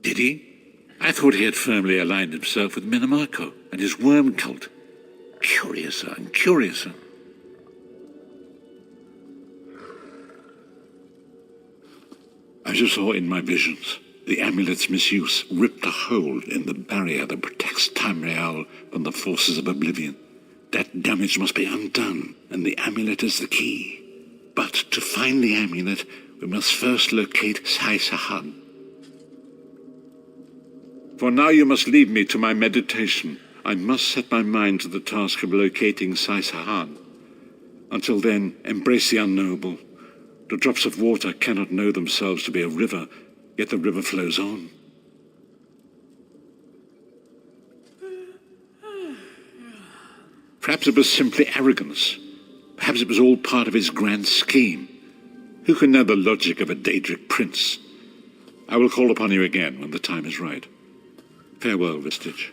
Did he? I thought he had firmly aligned himself with Menimarco and his worm cult. Curiouser and curiouser. As you saw in my visions, the amulet's misuse ripped a hole in the barrier that protects Tamriel from the forces of oblivion. That damage must be undone, and the amulet is the key. But to find the amulet, we must first locate Sai Sahan. For now you must leave me to my meditation. I must set my mind to the task of locating Sai Sahan. Until then, embrace the unknowable. The drops of water cannot know themselves to be a river, yet the river flows on. Perhaps it was simply arrogance. Perhaps it was all part of his grand scheme. Who can know the logic of a Daedric prince? I will call upon you again when the time is right. Farewell, Vestige.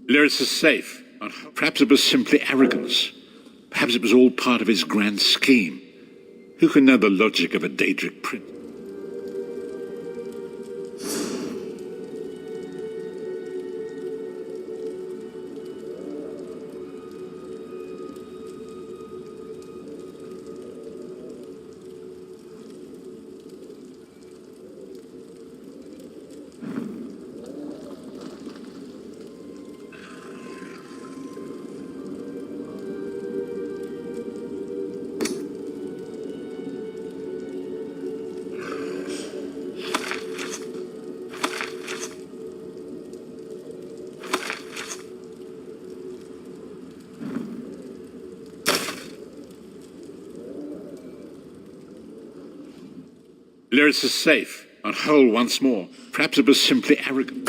Lyris is safe. Perhaps it was simply arrogance. Perhaps it was all part of his grand scheme. Who can know the logic of a Daedric prince? Lyris is safe, and whole once more. Perhaps it was simply arrogant.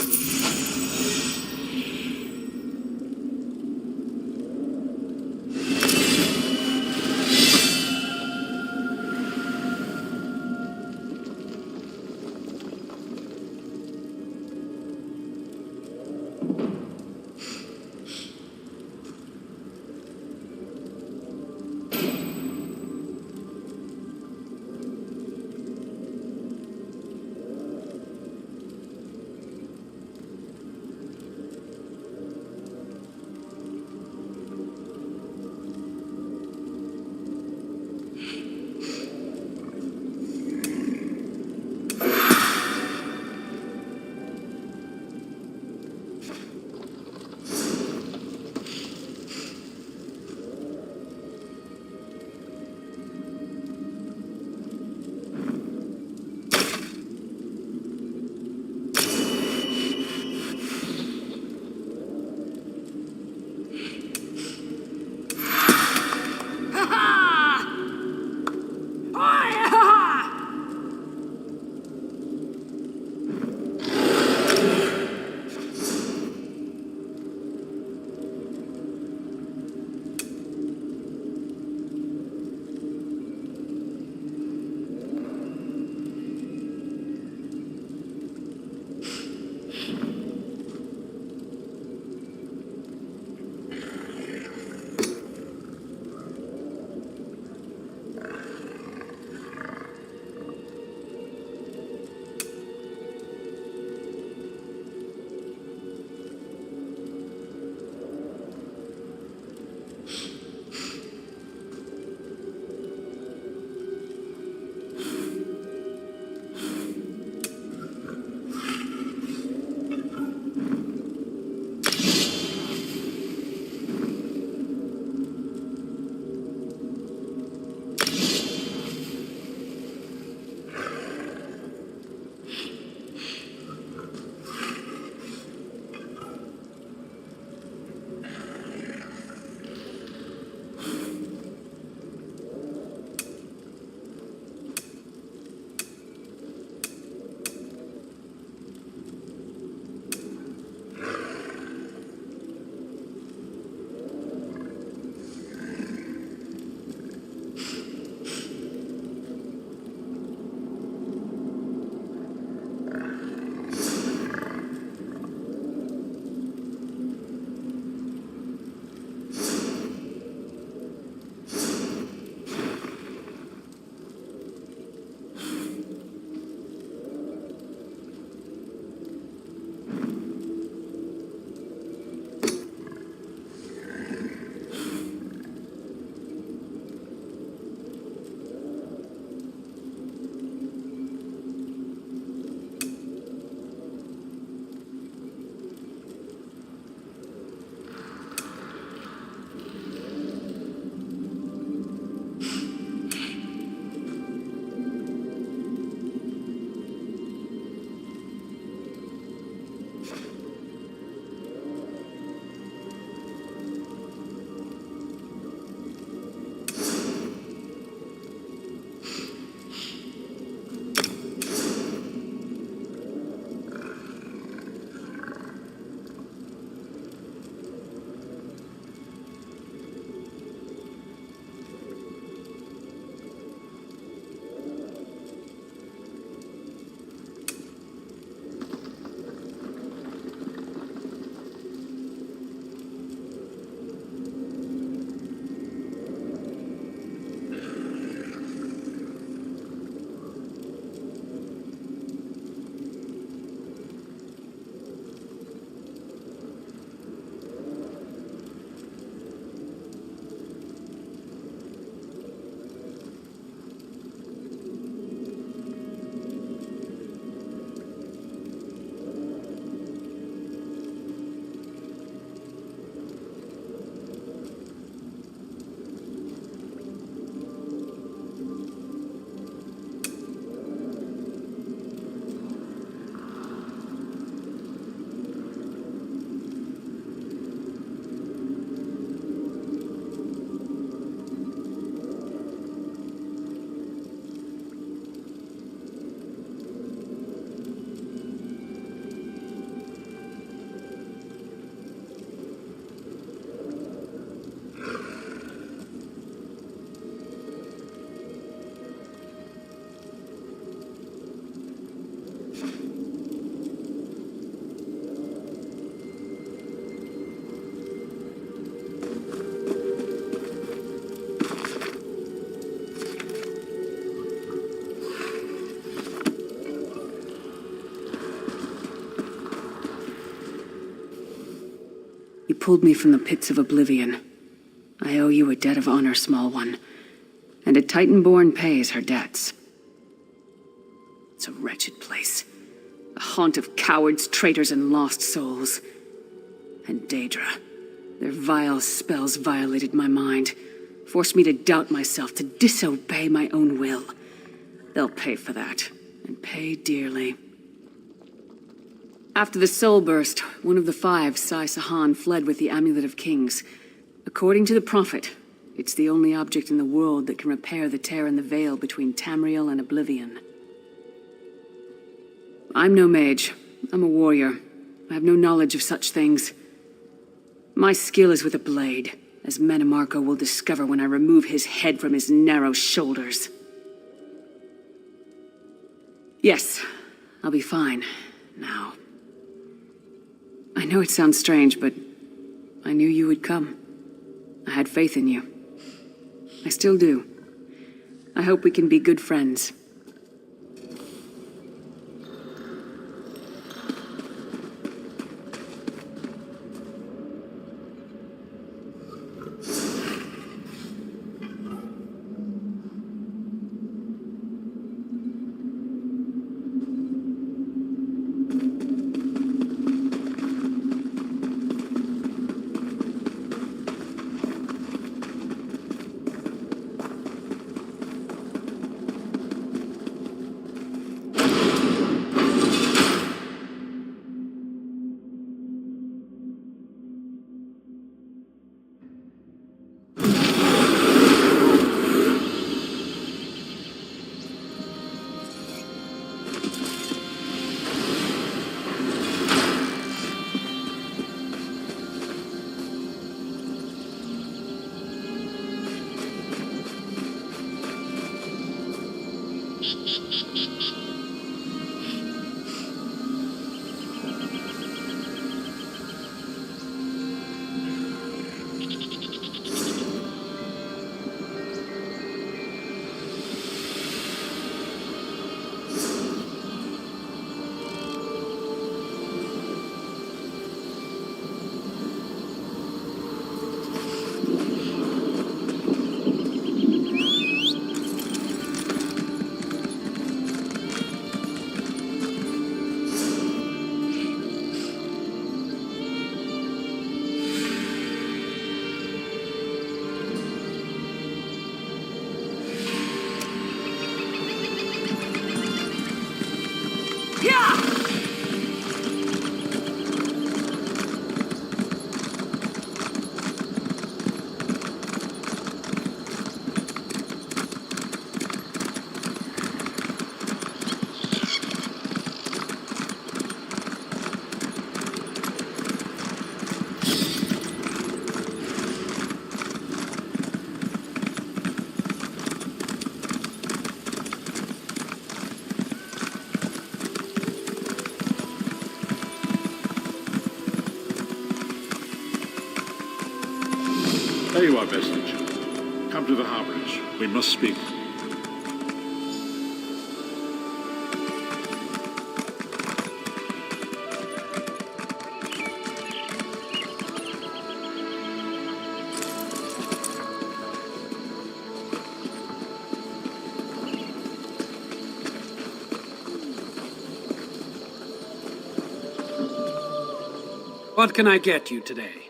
You pulled me from the pits of oblivion. I owe you a debt of honor, small one. And a Titan-born pays her debts. It's a wretched place. A haunt of cowards, traitors, and lost souls. And Daedra. Their vile spells violated my mind. Forced me to doubt myself, to disobey my own will. They'll pay for that. And pay dearly. After the Soul Burst, one of the five, Sai Sahan, fled with the Amulet of Kings. According to the Prophet, it's the only object in the world that can repair the tear in the veil between Tamriel and Oblivion. I'm no mage. I'm a warrior. I have no knowledge of such things. My skill is with a blade, as Menimarco will discover when I remove his head from his narrow shoulders. Yes, I'll be fine, now. I know it sounds strange, but I knew you would come. I had faith in you. I still do. I hope we can be good friends. There you are, Vestige. Come to the Harborage. We must speak. What can I get you today?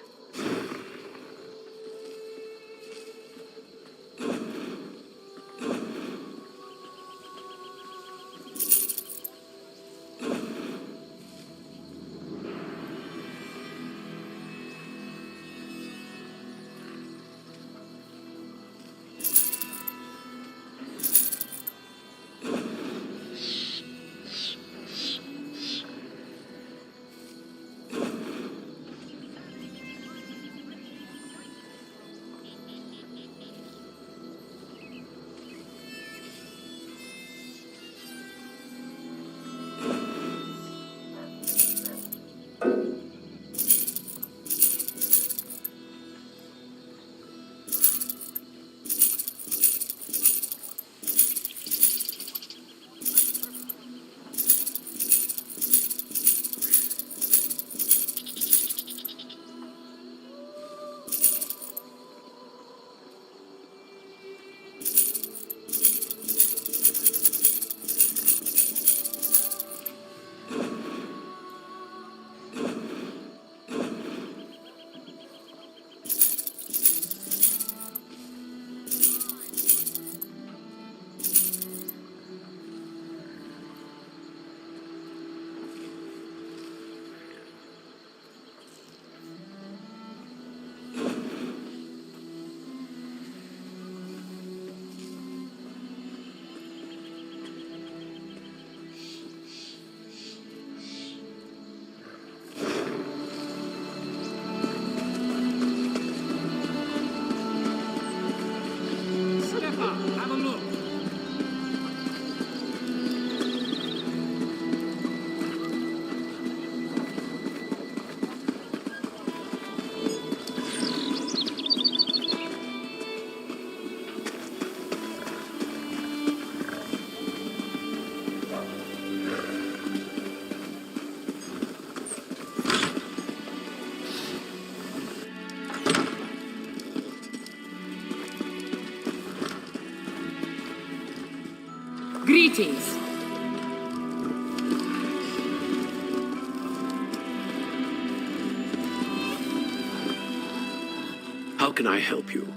cheese. How can I help you?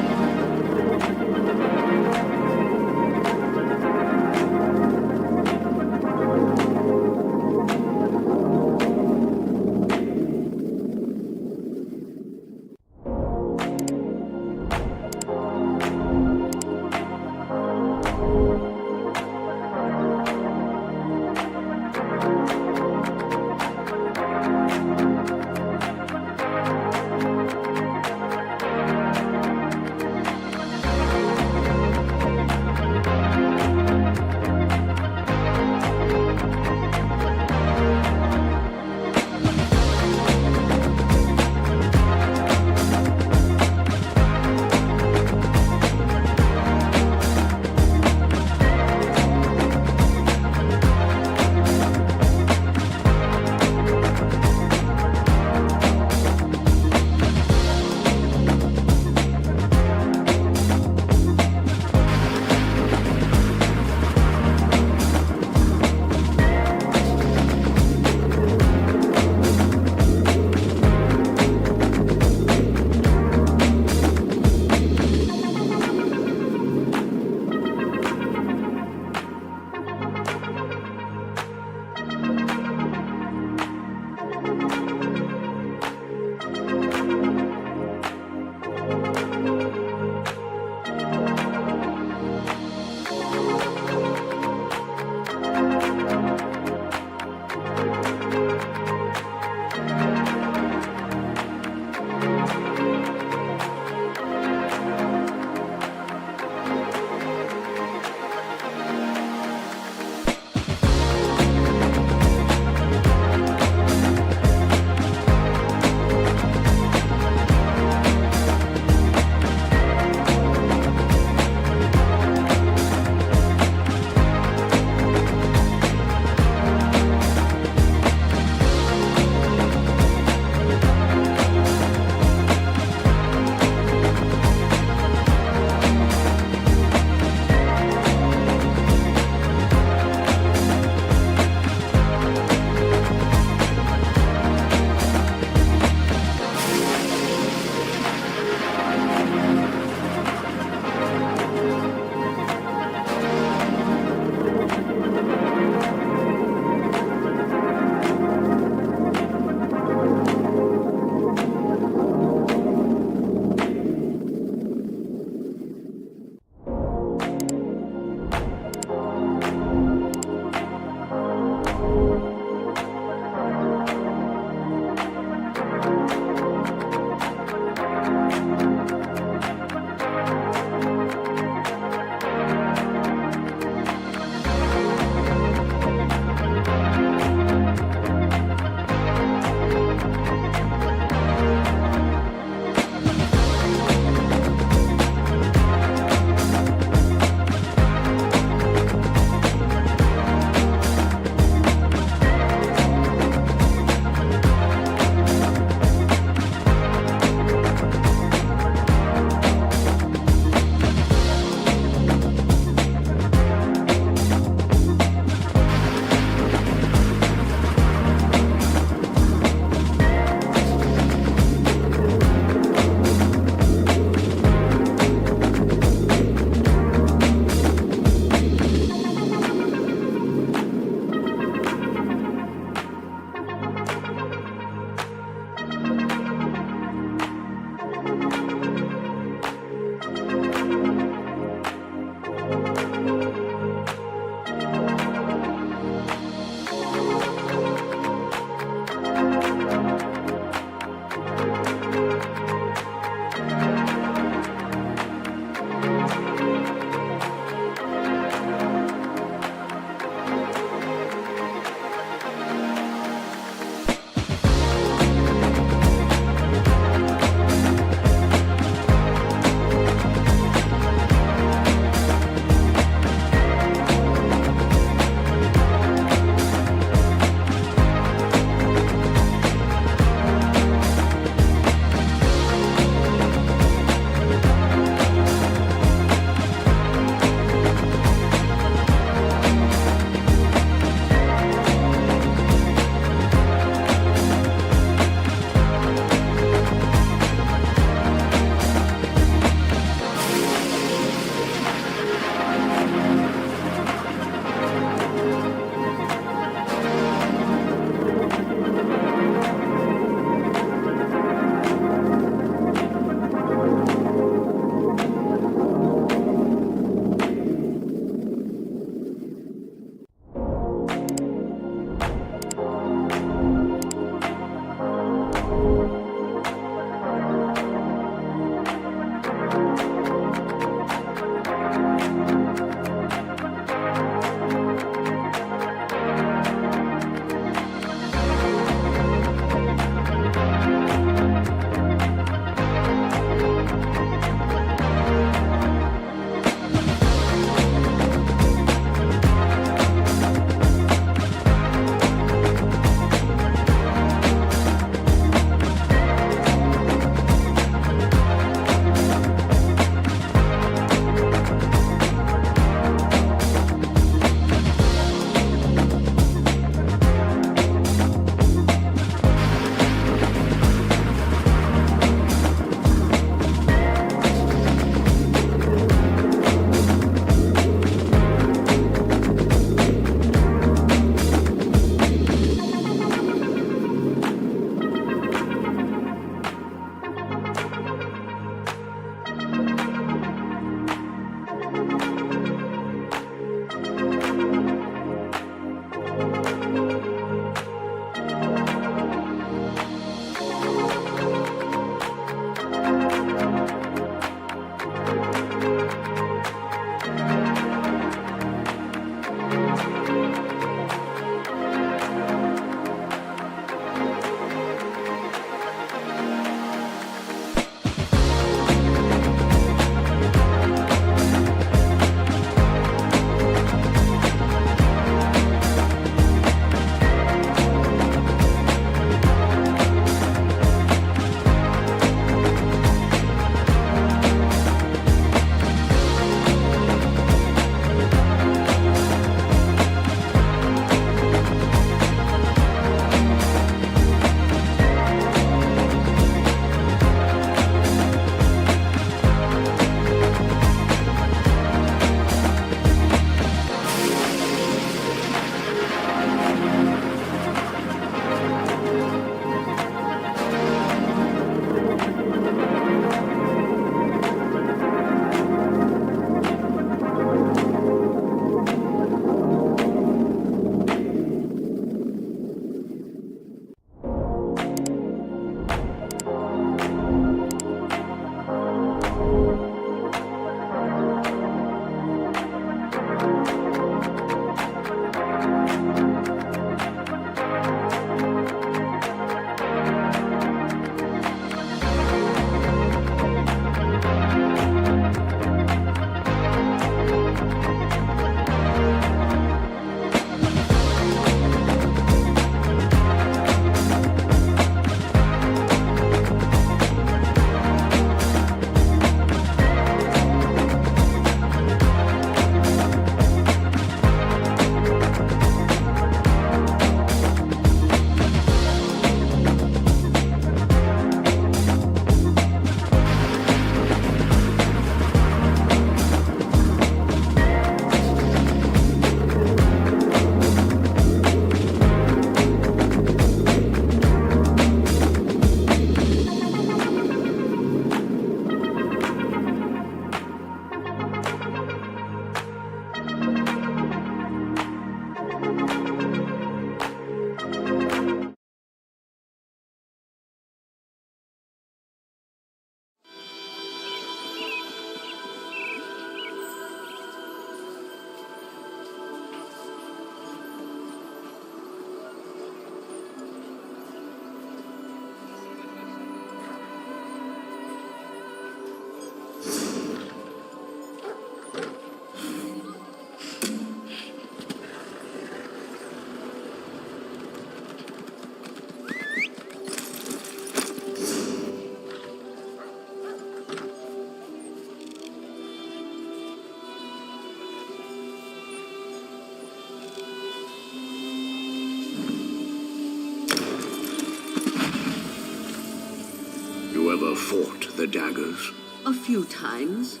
ever fought the daggers? A few times.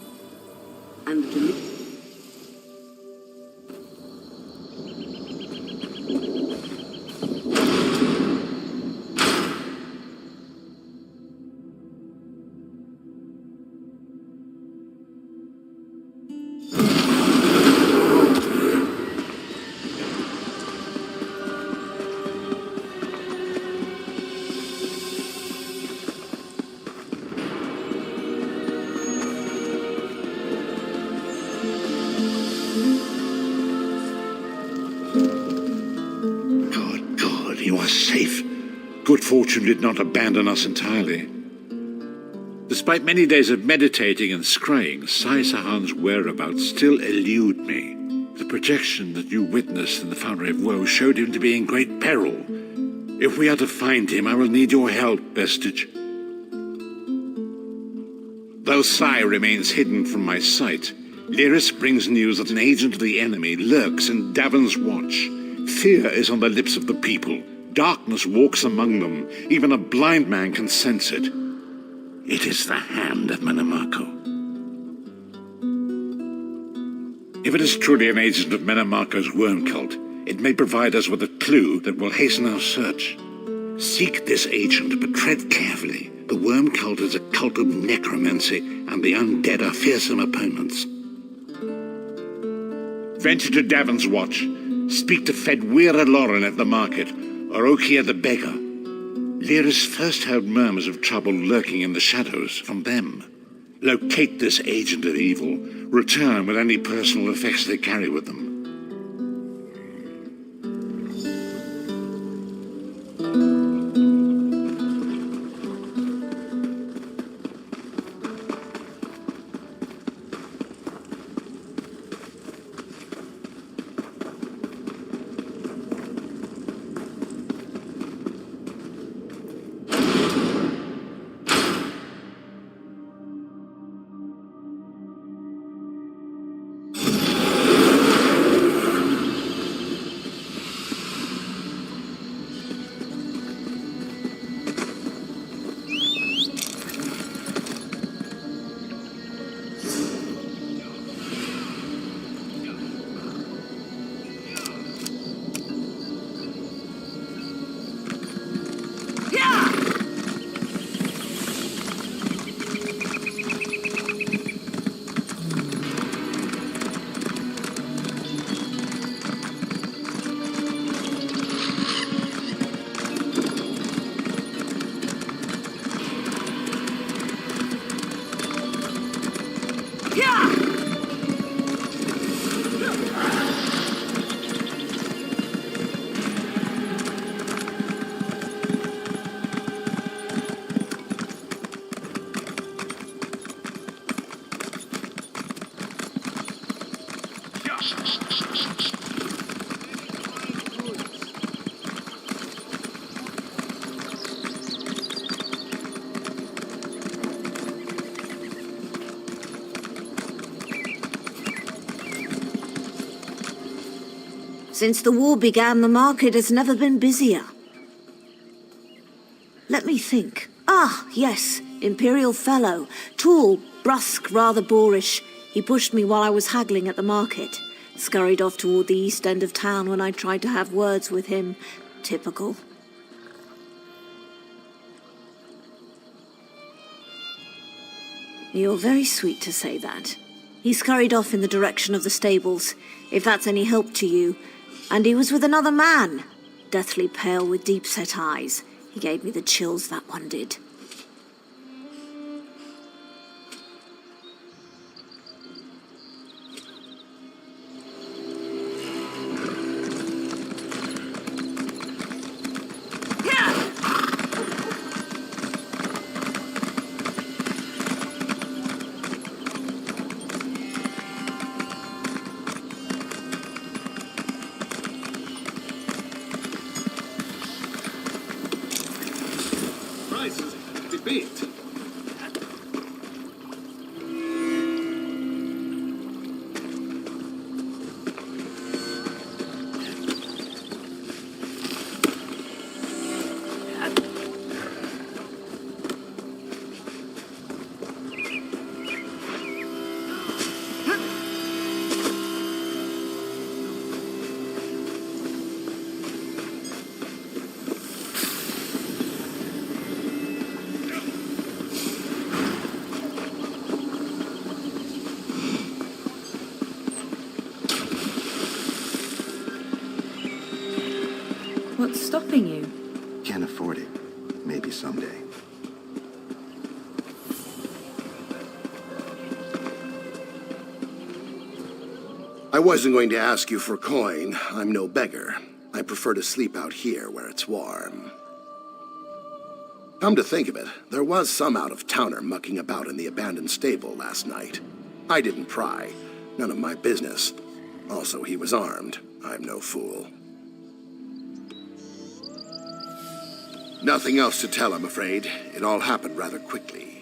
And to God, you are safe. Good fortune did not abandon us entirely. Despite many days of meditating and scrying, Sai Sahan's whereabouts still elude me. The projection that you witnessed in the Foundry of Woe showed him to be in great peril. If we are to find him, I will need your help, Vestige. Though Sai remains hidden from my sight, Lyris brings news that an agent of the enemy lurks in Davon's Watch. Fear is on the lips of the people. Darkness walks among them. Even a blind man can sense it. It is the hand of Menamarco. If it is truly an agent of Menamarco's worm cult, it may provide us with a clue that will hasten our search. Seek this agent, but tread carefully. The worm cult is a cult of necromancy, and the undead are fearsome opponents. Venture to Davon's Watch. Speak to Fedwira Lauren at the market, or Okia the beggar. Lyris first heard murmurs of trouble lurking in the shadows from them. Locate this agent of evil. Return with any personal effects they carry with them. Since the war began, the market has never been busier. Let me think. Ah, yes, Imperial Fellow. Tall, brusque, rather boorish. He pushed me while I was haggling at the market. Scurried off toward the east end of town when I tried to have words with him. Typical. You're very sweet to say that. He scurried off in the direction of the stables, if that's any help to you. And he was with another man, deathly pale with deep-set eyes. He gave me the chills, that one did. Debate. stopping you? Can't afford it. Maybe someday. I wasn't going to ask you for coin. I'm no beggar. I prefer to sleep out here where it's warm. Come to think of it, there was some out-of-towner mucking about in the abandoned stable last night. I didn't pry. None of my business. Also, he was armed. I'm no fool. Nothing else to tell, I'm afraid. It all happened rather quickly.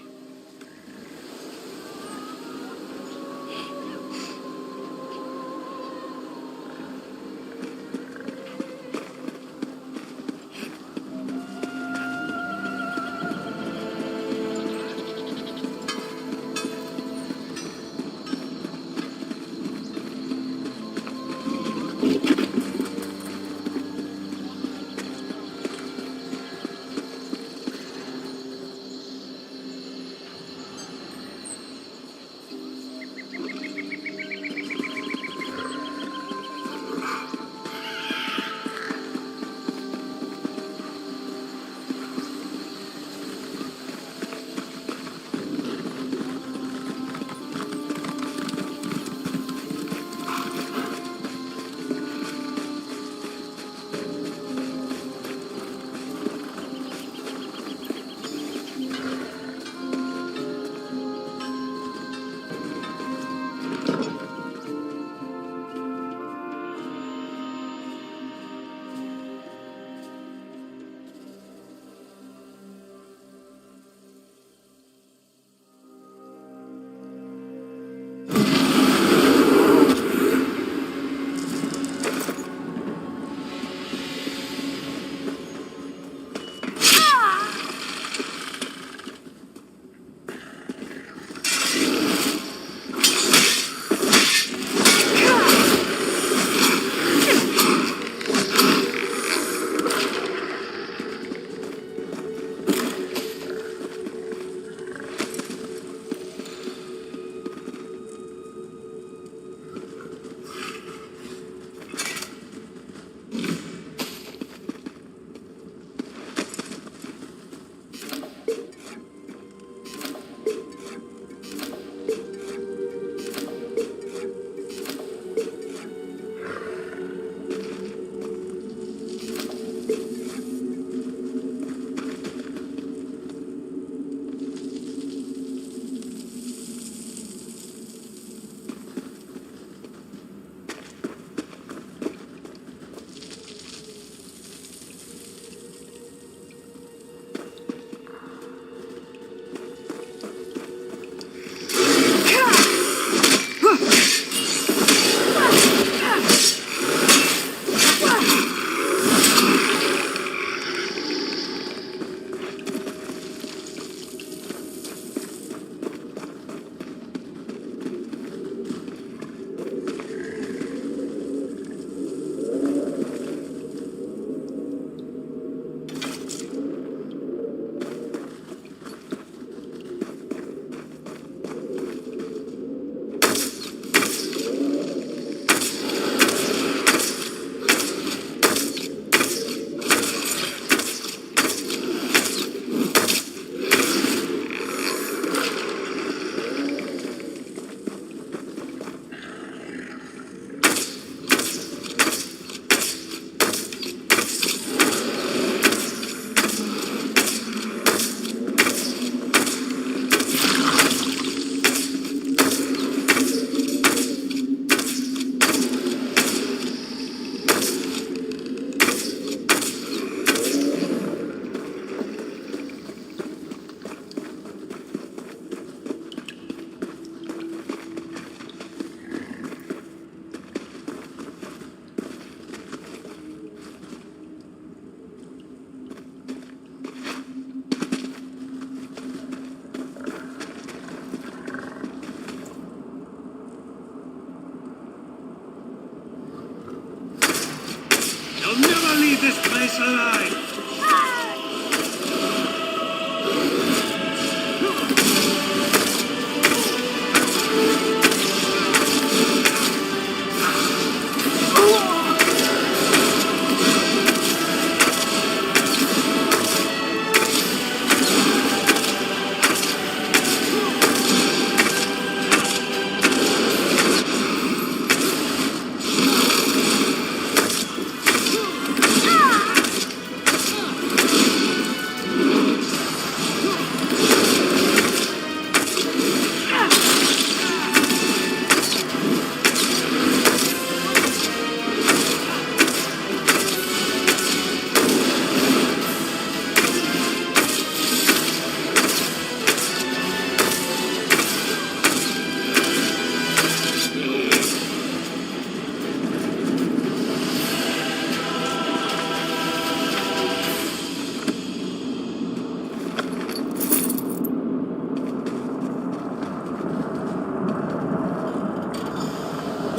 You'll never leave this place alive!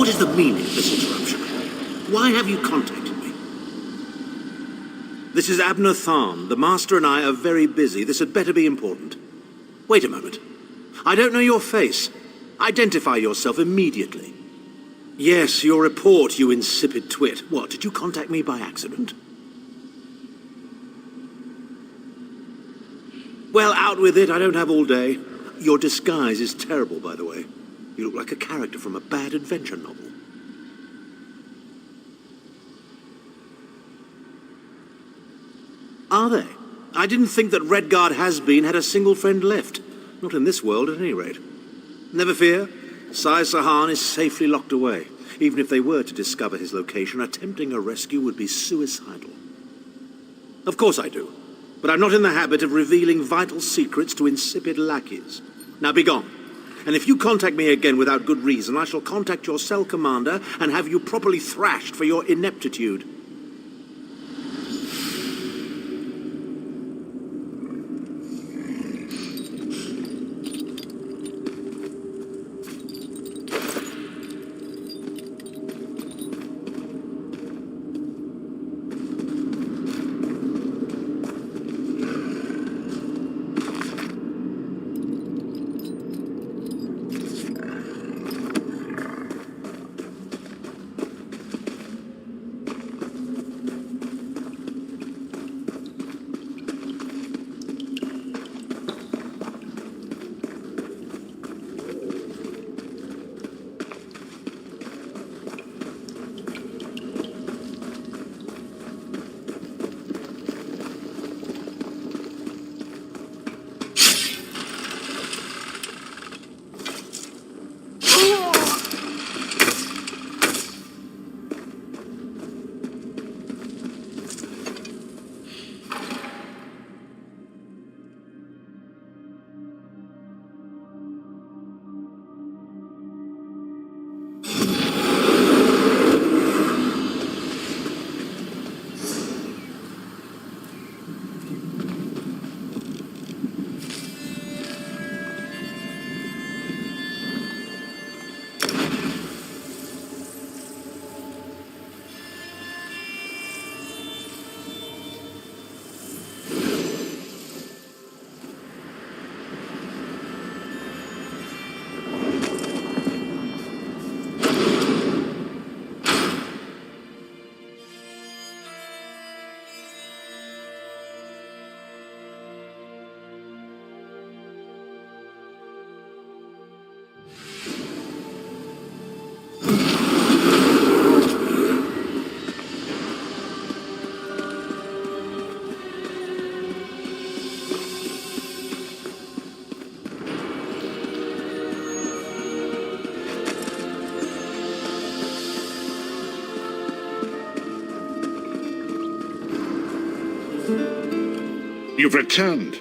What is the meaning of this interruption? Why have you contacted me? This is Abner Tharn. The Master and I are very busy. This had better be important. Wait a moment. I don't know your face. Identify yourself immediately. Yes, your report, you insipid twit. What, did you contact me by accident? Well, out with it. I don't have all day. Your disguise is terrible, by the way. You look like a character from a bad adventure novel. Are they? I didn't think that Redguard Has-Been had a single friend left. Not in this world, at any rate. Never fear. Sai Sahan is safely locked away. Even if they were to discover his location, attempting a rescue would be suicidal. Of course I do. But I'm not in the habit of revealing vital secrets to insipid lackeys. Now be gone. And if you contact me again without good reason, I shall contact your cell commander and have you properly thrashed for your ineptitude. You've returned.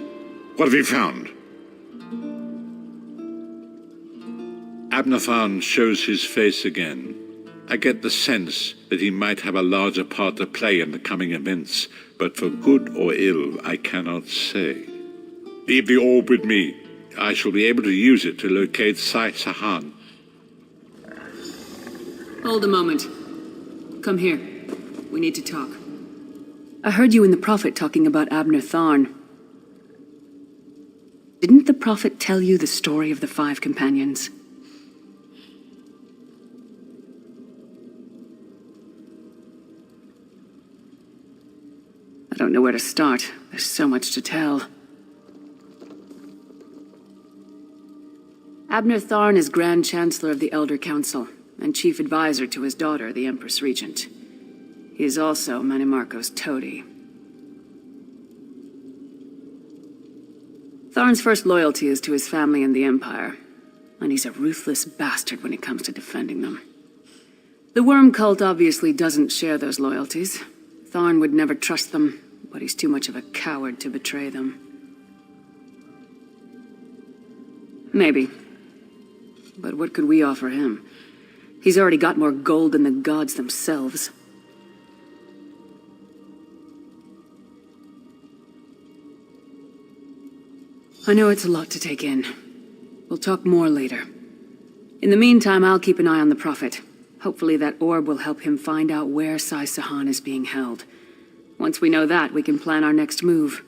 What have you found? Abner Tharn shows his face again. I get the sense that he might have a larger part to play in the coming events, but for good or ill, I cannot say. Leave the orb with me. I shall be able to use it to locate Sai Sahan. Hold a moment. Come here. We need to talk. I heard you and the Prophet talking about Abner Tharn. Didn't the Prophet tell you the story of the 5 companions? I don't know where to start. There's so much to tell. Abner Tharn is Grand Chancellor of the Elder Council and Chief Advisor to his daughter, the Empress Regent. He is also Manimarco's toady. Tharn's first loyalty is to his family and the Empire, and he's a ruthless bastard when it comes to defending them. The Worm Cult obviously doesn't share those loyalties. Tharn would never trust them, but he's too much of a coward to betray them. Maybe. But what could we offer him? He's already got more gold than the gods themselves. I know it's a lot to take in. We'll talk more later. In the meantime, I'll keep an eye on the Prophet. Hopefully that orb will help him find out where Sai Sahan is being held. Once we know that, we can plan our next move.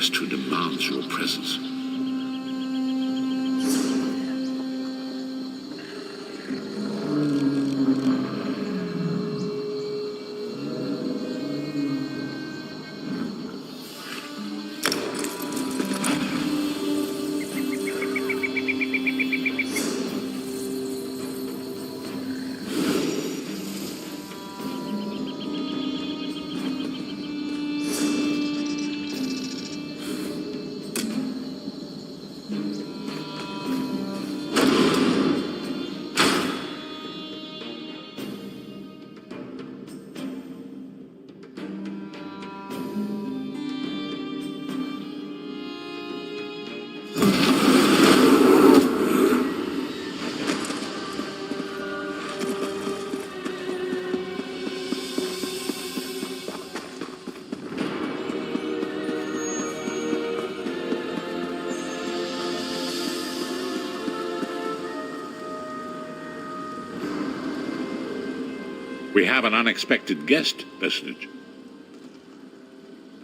guest who demands your presence. We have an unexpected guest, Vestige.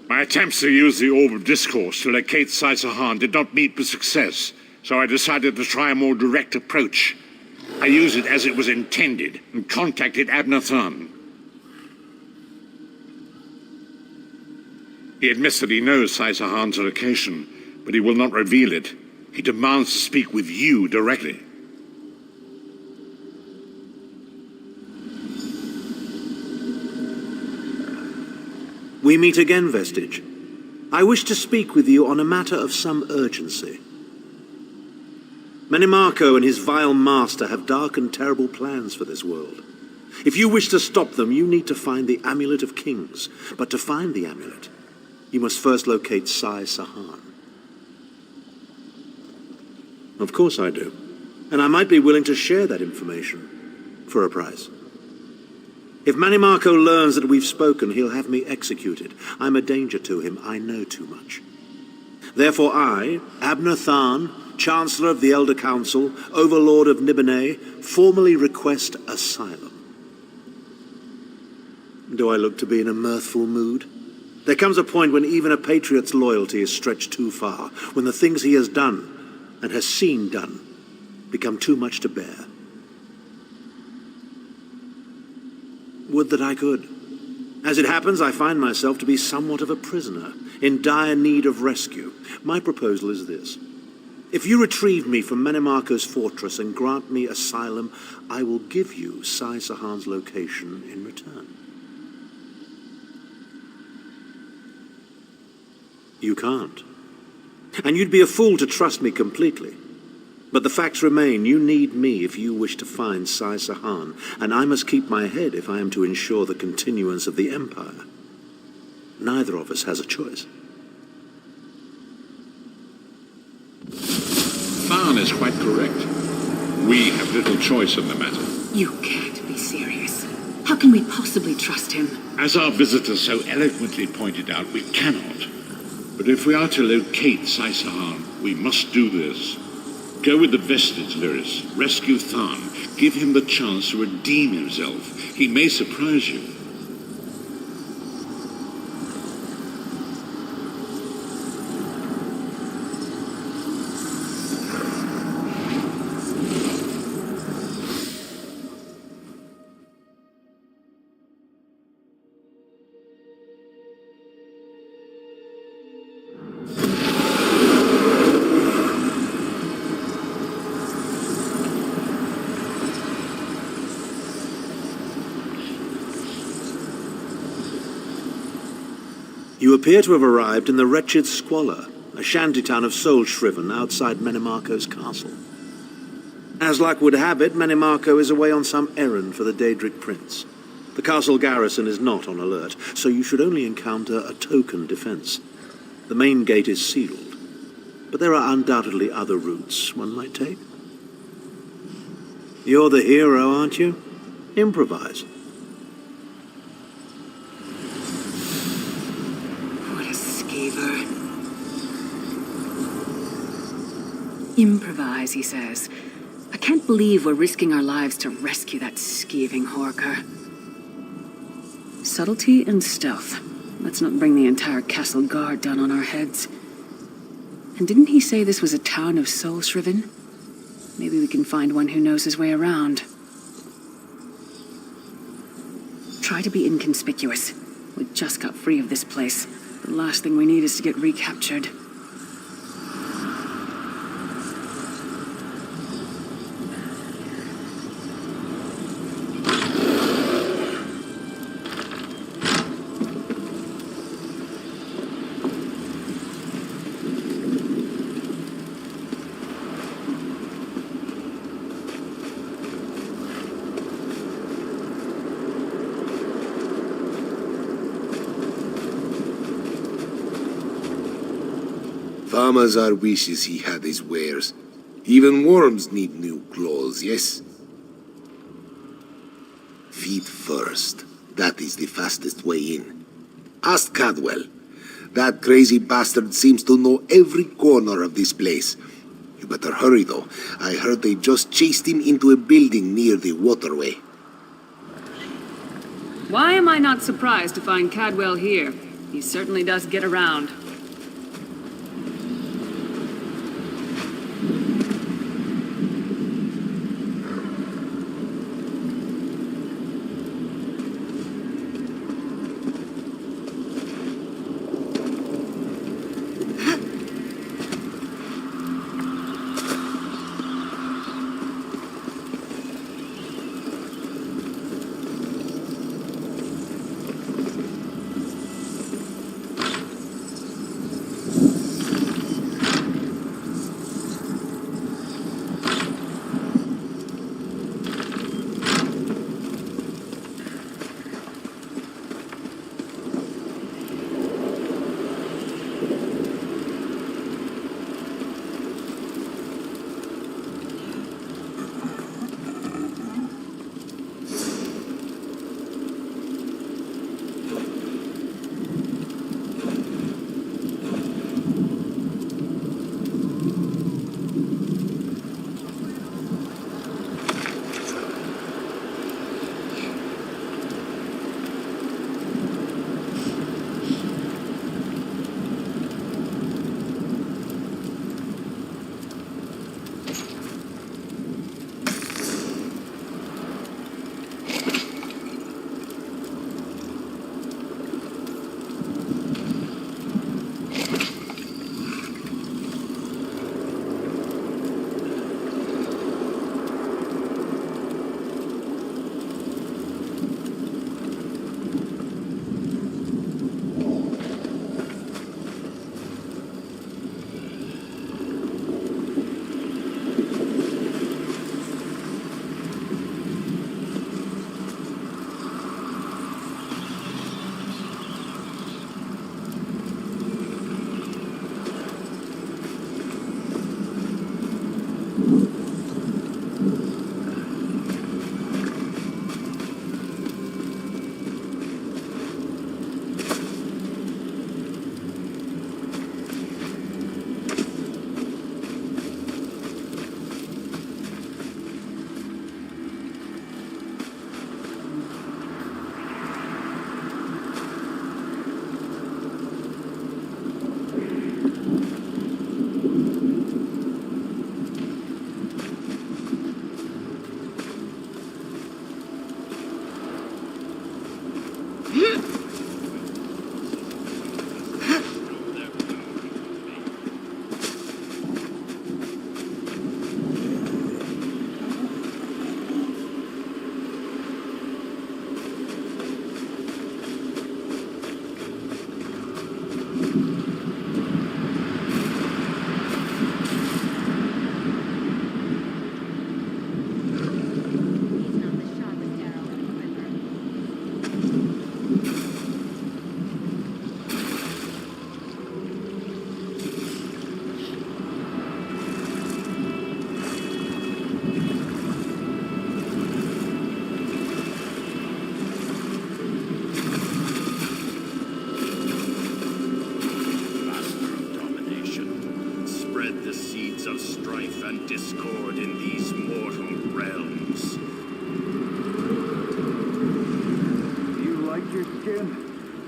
My attempts to use the Orb of Discourse to locate Sai-Sahan did not meet with success, so I decided to try a more direct approach. I used it as it was intended and contacted Abner Than. He admits that he knows Sai-Sahan's location, but he will not reveal it. He demands to speak with you directly. We meet again, Vestige. I wish to speak with you on a matter of some urgency. Menimarco and his vile master have dark and terrible plans for this world. If you wish to stop them, you need to find the Amulet of Kings. But to find the amulet, you must first locate Sai-Sahan. Of course I do. And I might be willing to share that information for a price. If Menimarco learns that we've spoken, he'll have me executed. I'm a danger to him. I know too much. Therefore I, Abner Than, Chancellor of the Elder Council, Overlord of Nibene, formally request asylum. Do I look to be in a mirthful mood? There comes a point when even a patriot's loyalty is stretched too far, when the things he has done and has seen done become too much to bear. Would that I could. As it happens, I find myself to be somewhat of a prisoner, in dire need of rescue. My proposal is this. If you retrieve me from Menimarco's fortress and grant me asylum, I will give you Sai-Sahan's location in return. You can't. And you'd be a fool to trust me completely. But the facts remain, you need me if you wish to find Sai-Sahan, and I must keep my head if I am to ensure the continuance of the Empire. Neither of us has a choice. Than is quite correct. We have little choice in the matter. You can't be serious. How can we possibly trust him? As our visitor so eloquently pointed out, we cannot. But if we are to locate Sai-Sahan, we must do this. Go with the Vestige, Lyris. Rescue Than. Give him the chance to redeem himself. He may surprise you. You appear to have arrived in the wretched Squalor, a shantytown of soul-shriven outside Menimarco's castle. As luck would have it, Menimarco is away on some errand for the Daedric Prince. The castle garrison is not on alert, so you should only encounter a token defense. The main gate is sealed, but there are undoubtedly other routes one might take. You're the hero, aren't you? Improvise. Improvise, he says. I can't believe we're risking our lives to rescue that skeeving Horker. Subtlety and stealth. Let's not bring the entire castle guard down on our heads. And didn't he say this was a town of soul-shriven? Maybe we can find one who knows his way around. Try to be inconspicuous. We just got free of this place. The last thing we need is to get recaptured. Farmers are wishes he had his wares. Even worms need new claws, yes? Feet first. That is the fastest way in. Ask Cadwell. That crazy bastard seems to know every corner of this place. You better hurry, though. I heard they just chased him into a building near the waterway. Why am I not surprised to find Cadwell here? He certainly does get around.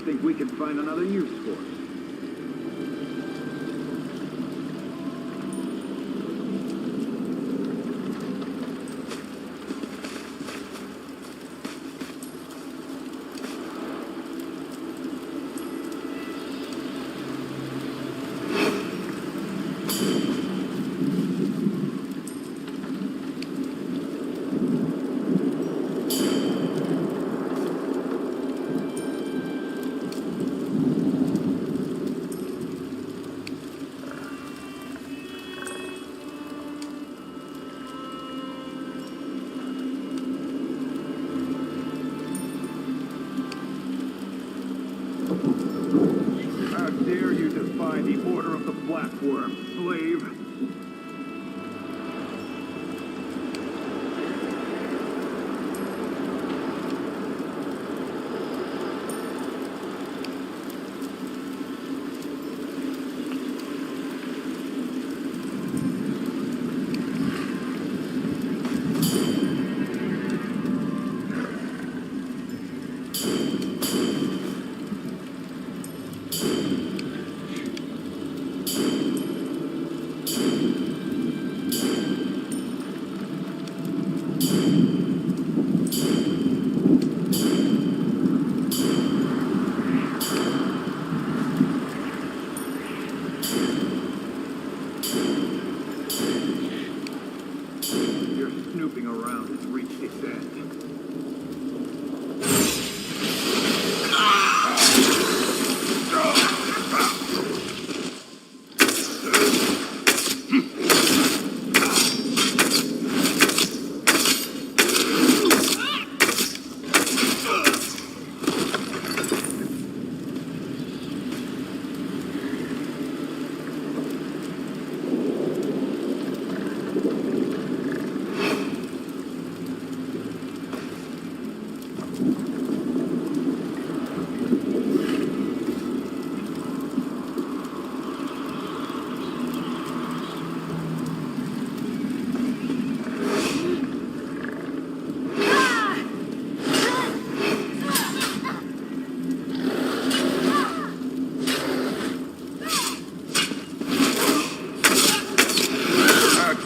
Think we can find another use for it. looping around has reached its end.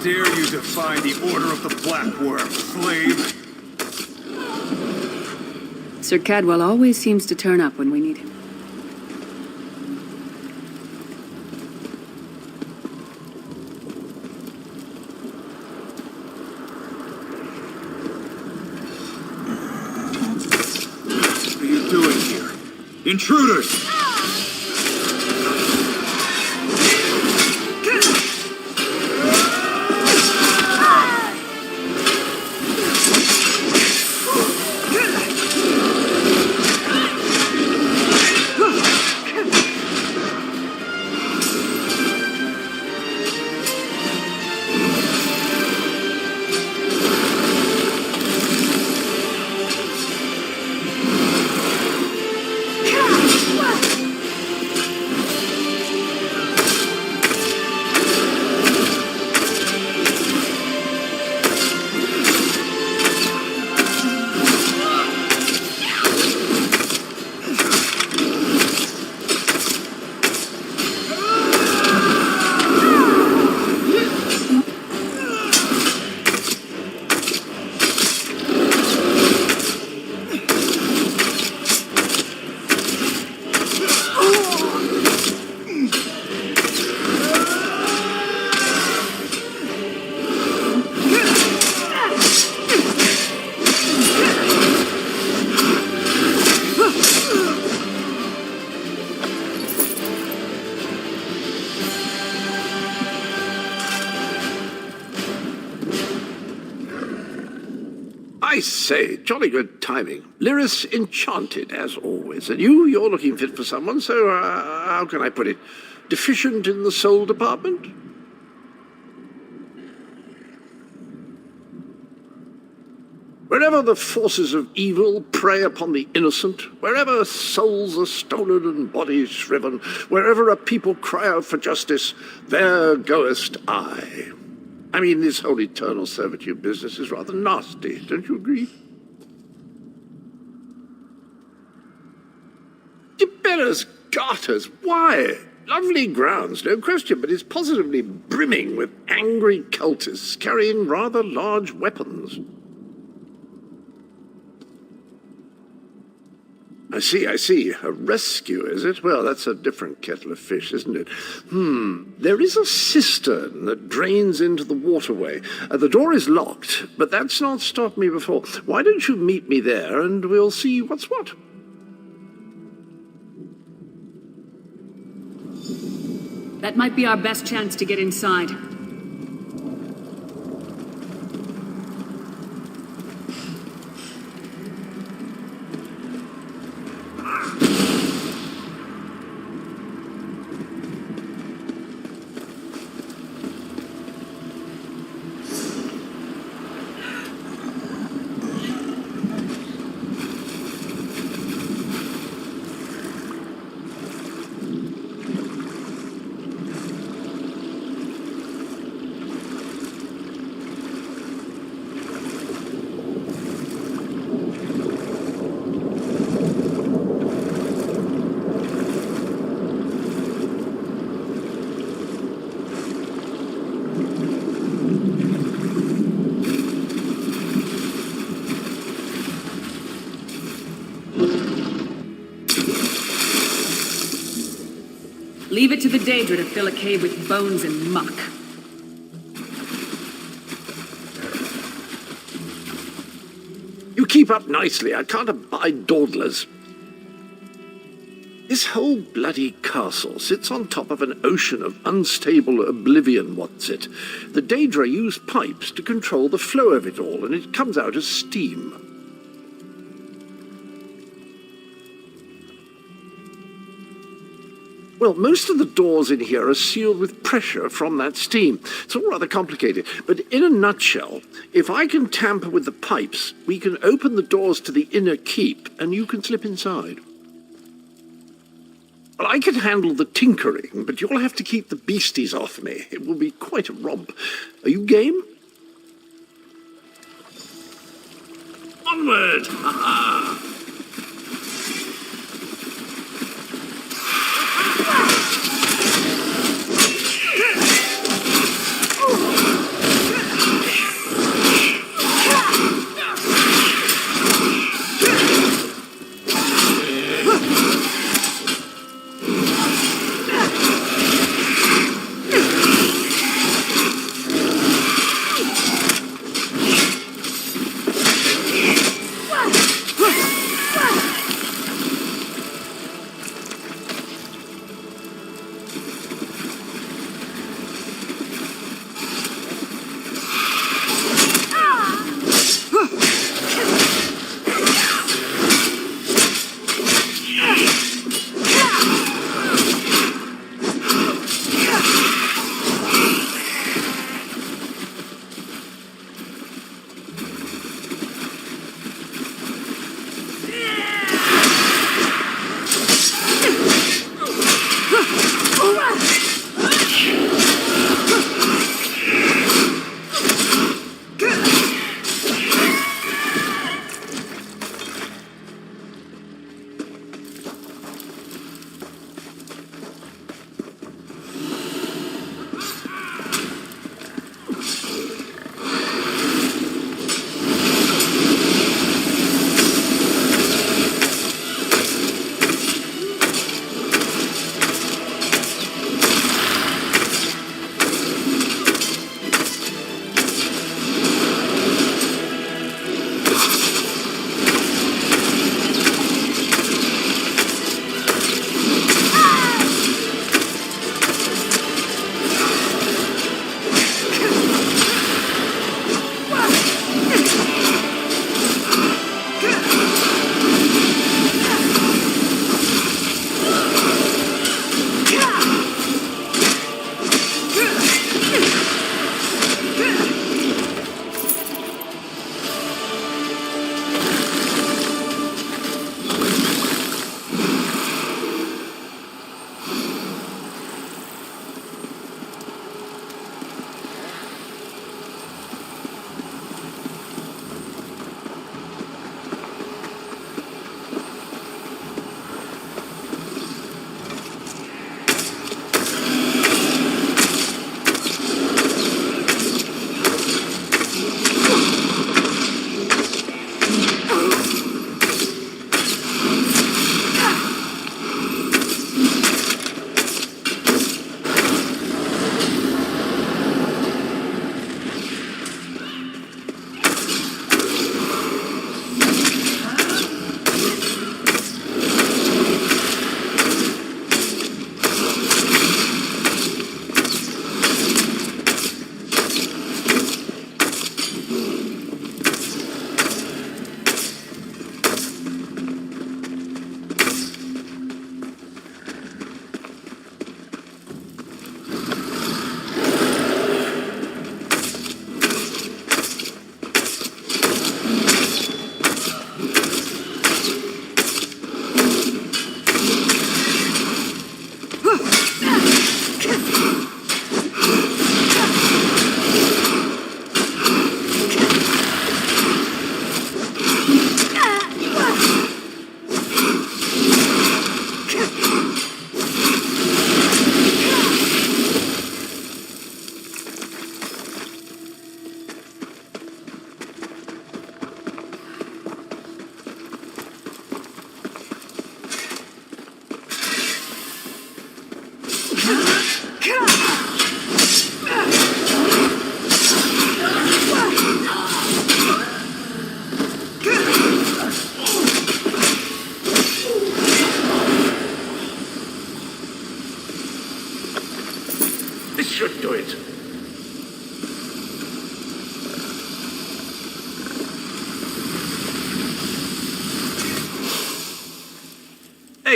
Dare you defy the order of the Black Worm, slave? Sir Cadwell always seems to turn up when we need him. What are you doing here? Intruders! I say, jolly good timing. Lyris enchanted, as always. And you're looking fit for someone, so how can I put it? Deficient in the soul department? Wherever the forces of evil prey upon the innocent, wherever souls are stolen and bodies shriven, wherever a people cry out for justice, there goest I. I mean, this whole eternal servitude business is rather nasty, don't you agree? Tiberius Garters, why? Lovely grounds, no question, but it's positively brimming with angry cultists carrying rather large weapons. I see. A rescue, is it? Well, that's a different kettle of fish, isn't it? There is a cistern that drains into the waterway. The door is locked, but that's not stopped me before. Why don't you meet me there, and we'll see what's what? That might be our best chance to get inside. Leave it to the Daedra to fill a cave with bones and muck. You keep up nicely. I can't abide dawdlers. This whole bloody castle sits on top of an ocean of unstable oblivion, what's it? The Daedra use pipes to control the flow of it all, and it comes out as steam. Well, most of the doors in here are sealed with pressure from that steam. It's all rather complicated, but in a nutshell, if I can tamper with the pipes, we can open the doors to the inner keep, and you can slip inside. Well, I can handle the tinkering, but you'll have to keep the beasties off me. It will be quite a romp. Are you game? Onward! Ha-ha!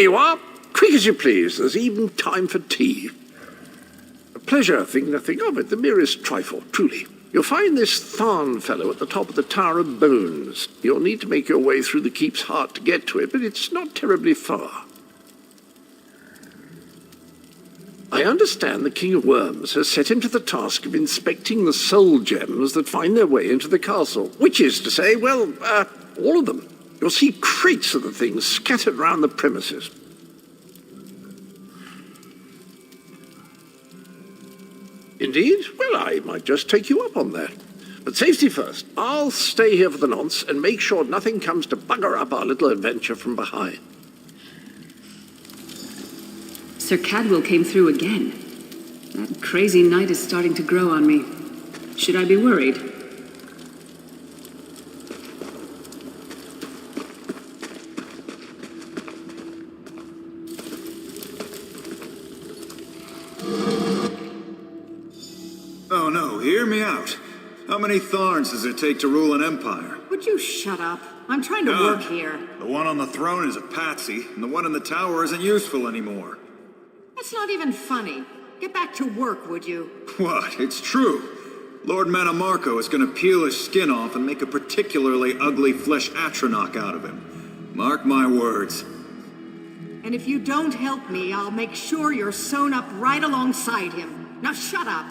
There you are. Quick as you please. There's even time for tea. A pleasure, think nothing of it. The merest trifle, truly. You'll find this Tharn fellow at the top of the Tower of Bones. You'll need to make your way through the keep's heart to get to it, but it's not terribly far. I understand the King of Worms has set him to the task of inspecting the soul gems that find their way into the castle. Which is to say, well, all of them. You'll see crates of the things scattered around the premises. Indeed? Well, I might just take you up on that. But safety first. I'll stay here for the nonce and make sure nothing comes to bugger up our little adventure from behind. Sir Cadwell came through again. That crazy night is starting to grow on me. Should I be worried? Oh no, hear me out. How many Tharns does it take to rule an empire? Would you shut up? I'm trying to work here. The one on the throne is a patsy, and the one in the tower isn't useful anymore. That's not even funny. Get back to work, would you? What? It's true. Lord Manamarco is going to peel his skin off and make a particularly ugly flesh Atronach out of him. Mark my words. And if you don't help me, I'll make sure you're sewn up right alongside him. Now shut up.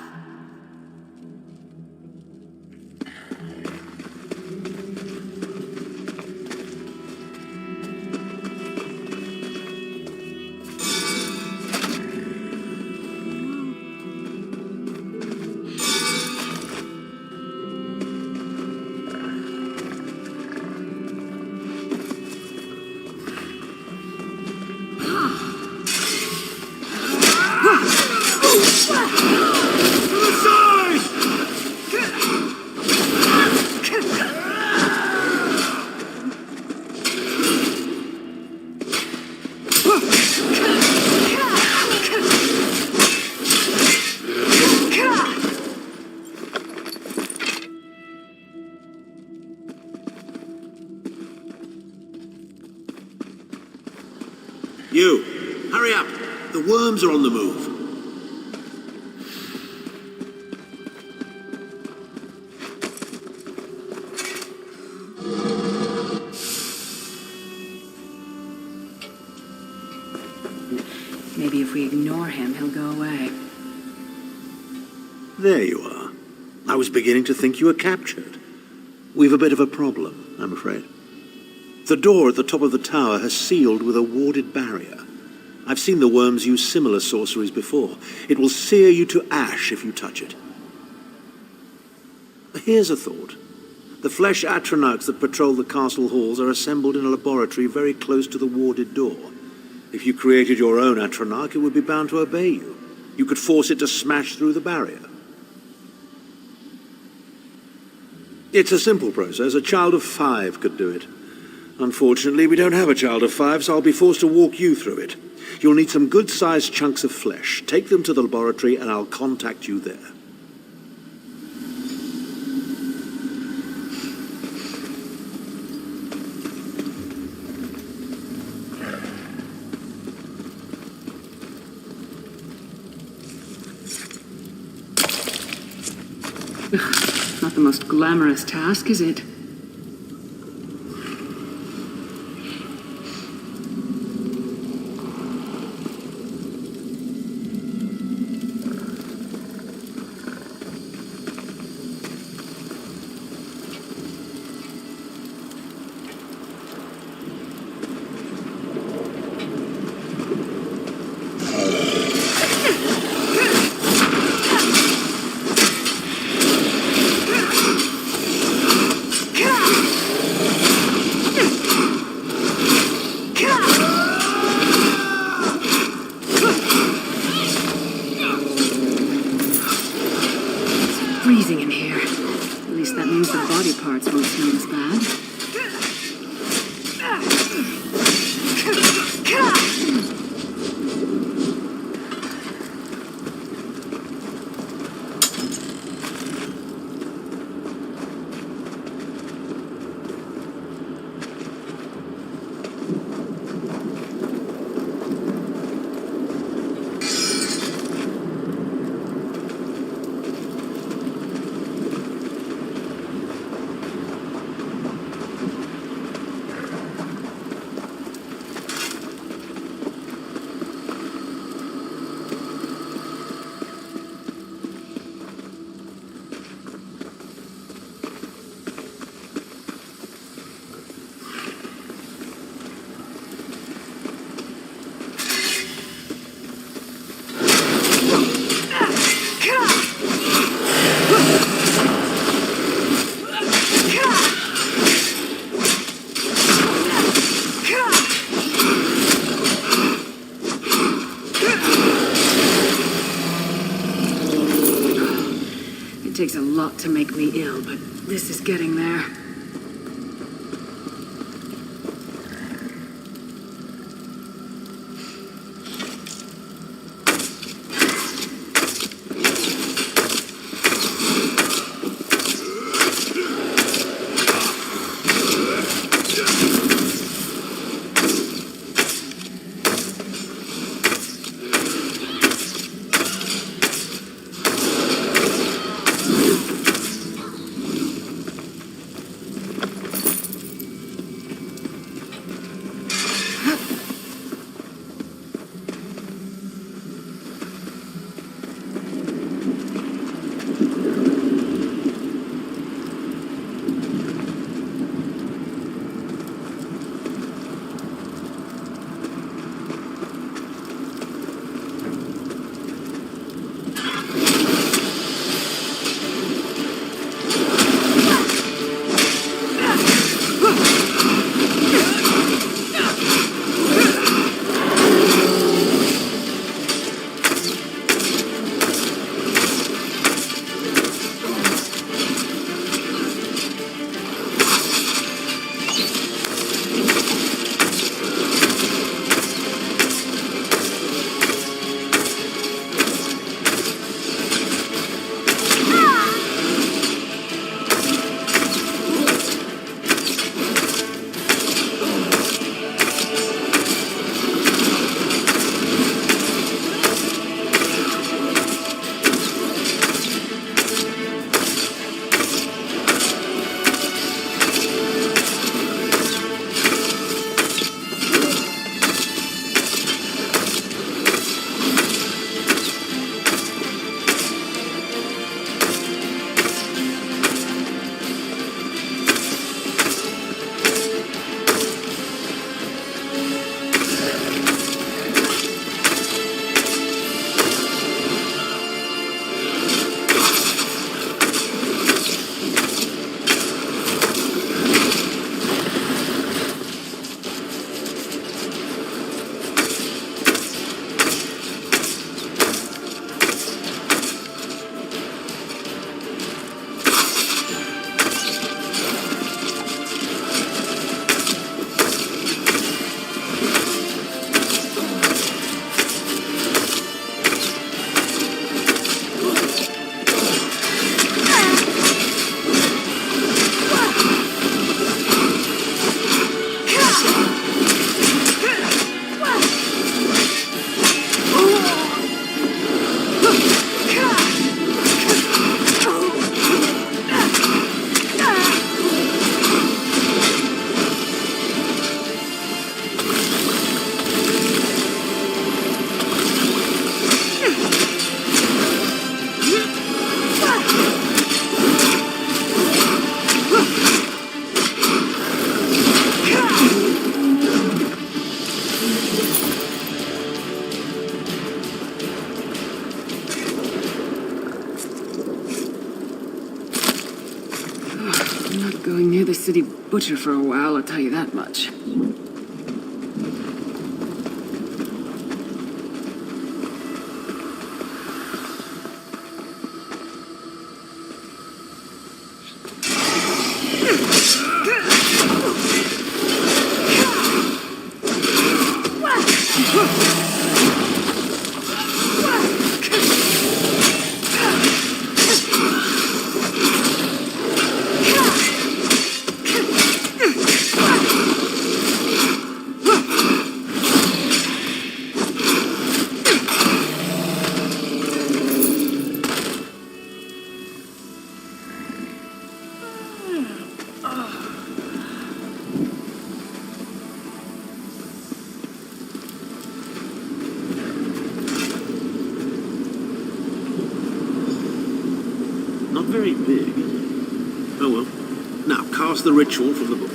You, hurry up. The worms are on the move. Maybe if we ignore him, he'll go away. There you are. I was beginning to think you were captured. We've a bit of a problem, I'm afraid. The door at the top of the tower has sealed with a warded barrier. I've seen the worms use similar sorceries before. It will sear you to ash if you touch it. Here's a thought. The flesh Atronachs that patrol the castle halls are assembled in a laboratory very close to the warded door. If you created your own Atronach, it would be bound to obey you. You could force it to smash through the barrier. It's a simple process. A child of 5 could do it. Unfortunately, we don't have a child of 5, so I'll be forced to walk you through it. You'll need some good-sized chunks of flesh. Take them to the laboratory and I'll contact you there. Not the most glamorous task, is it? Freezing in here. At least that means the body parts won't smell as bad. takes a lot to make me ill, but this is getting there. Going near the city butcher for a while, I'll tell you that much. Not very big. Oh well. Now, cast the ritual from the book.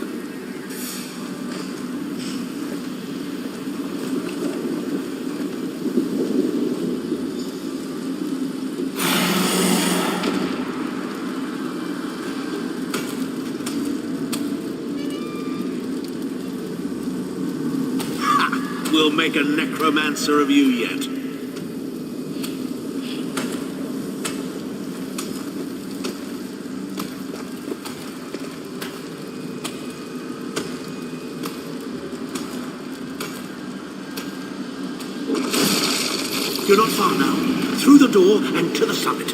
Ha! We'll make a necromancer of you yet. You're not far now. Through the door and to the summit.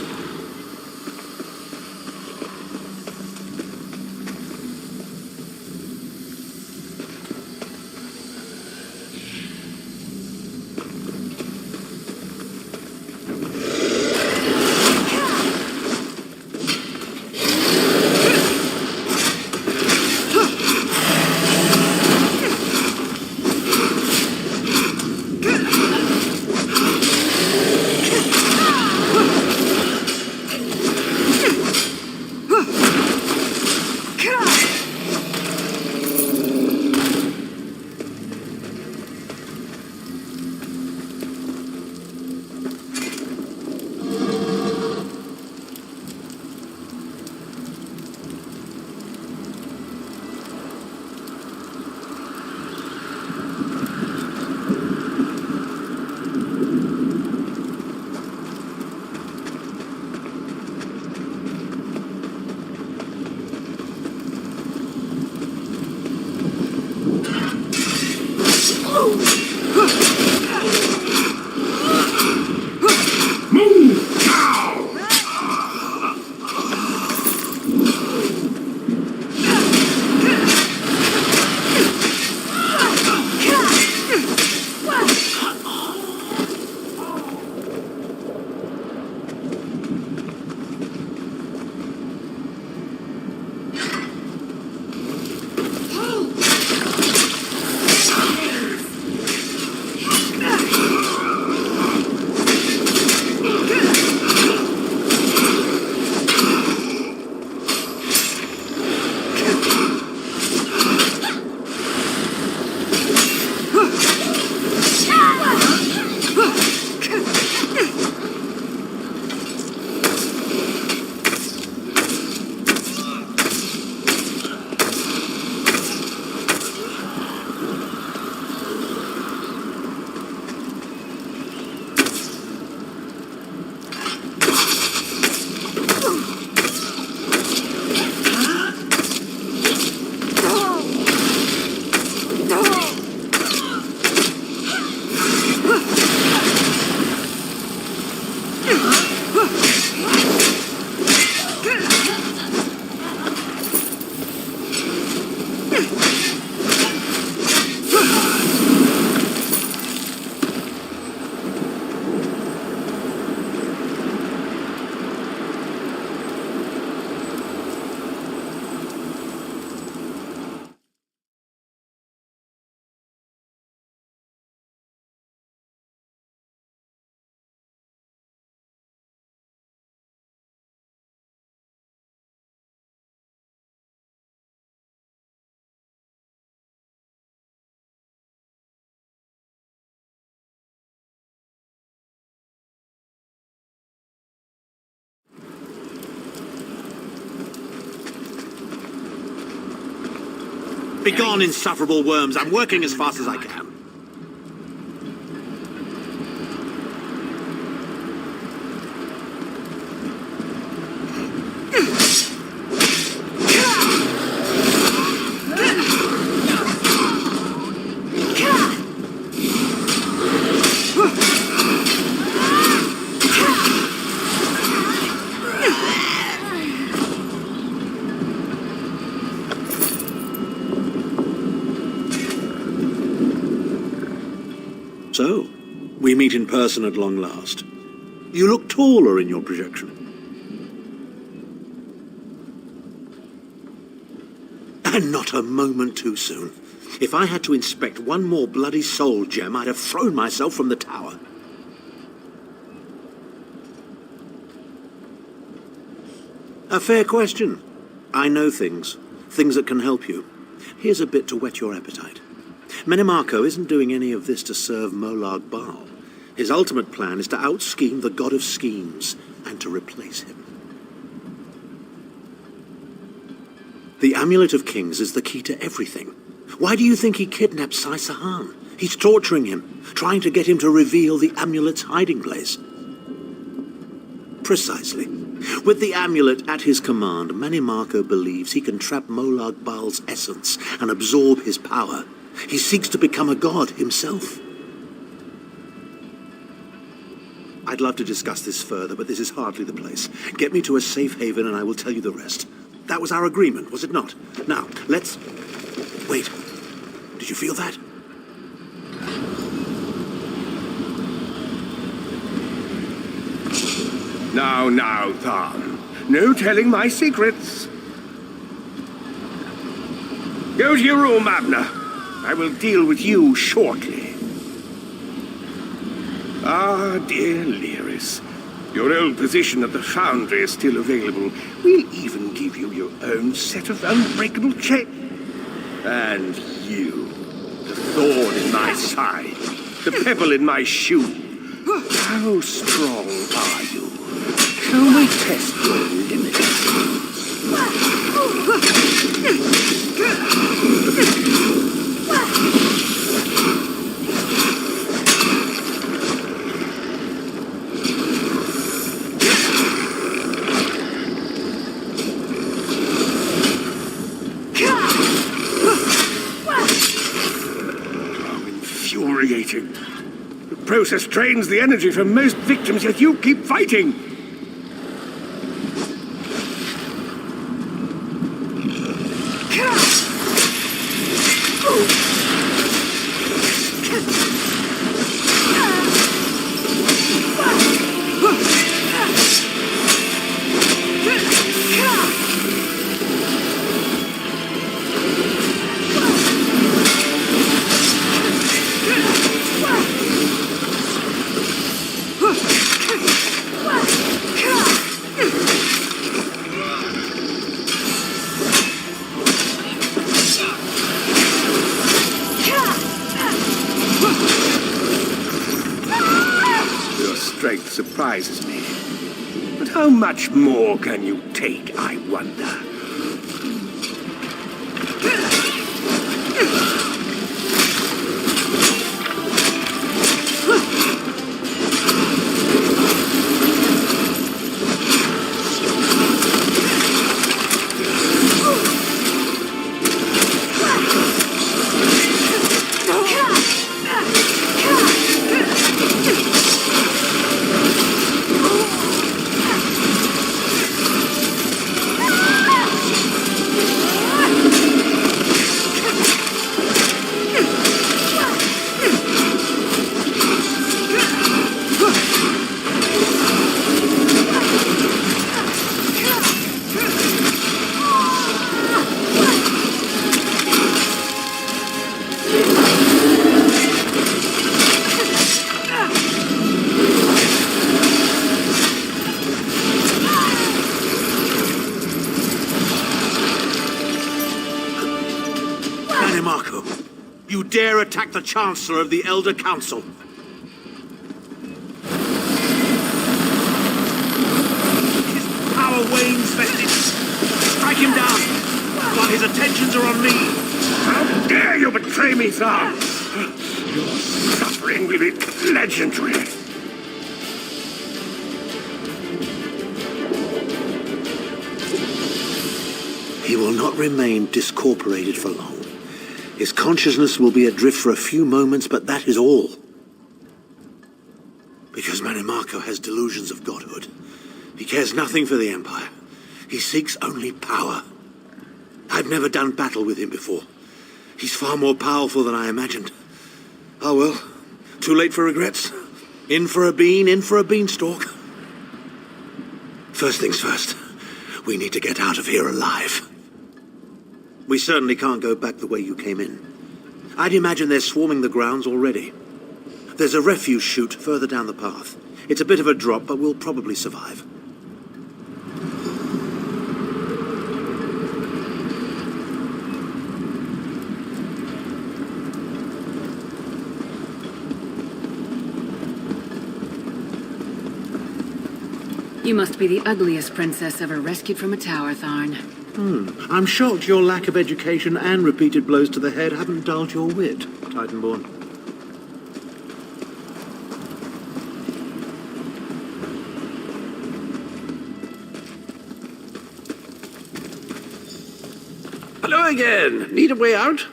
Begone, insufferable worms. I'm working as fast as I can. So, we meet in person at long last. You look taller in your projection. And not a moment too soon. If I had to inspect one more bloody soul gem, I'd have thrown myself from the tower. A fair question. I know things that can help you. Here's a bit to whet your appetite. Menimarco isn't doing any of this to serve Molag Bal. His ultimate plan is to out-scheme the god of schemes and to replace him. The Amulet of Kings is the key to everything. Why do you think he kidnapped Sai Sahan? He's torturing him, trying to get him to reveal the amulet's hiding place. Precisely. With the amulet at his command, Menimarco believes he can trap Molag Bal's essence and absorb his power. He seeks to become a god himself. I'd love to discuss this further, but this is hardly the place. Get me to a safe haven and I will tell you the rest. That was our agreement, was it not? Now, let's... Wait. Did you feel that? Now, Tharn. No telling my secrets. Go to your room, Abner. I will deal with you shortly. Ah, dear Lyris. Your old position at the Foundry is still available. We'll even give you your own set of unbreakable chains. And you, the thorn in my side, the pebble in my shoe. How strong are you? Shall we test your limits? How infuriating. The process drains the energy from most victims, yet you keep fighting. Surprises me. But how much more can you take, I wonder? You dare attack the Chancellor of the Elder Council? His power wanes, Vestige. Strike him down, while his attentions are on me. How dare you betray me, Thar? Your suffering will be legendary. He will not remain discorporated for long. His consciousness will be adrift for a few moments, but that is all. Because Manimarco has delusions of godhood. He cares nothing for the Empire. He seeks only power. I've never done battle with him before. He's far more powerful than I imagined. Oh well, too late for regrets. In for a bean, in for a beanstalk. First things first, we need to get out of here alive. We certainly can't go back the way you came in. I'd imagine they're swarming the grounds already. There's a refuge chute further down the path. It's a bit of a drop, but we'll probably survive. You must be the ugliest princess ever rescued from a tower, Tharn. I'm shocked your lack of education and repeated blows to the head haven't dulled your wit, Titanborn. Hello again. Need a way out?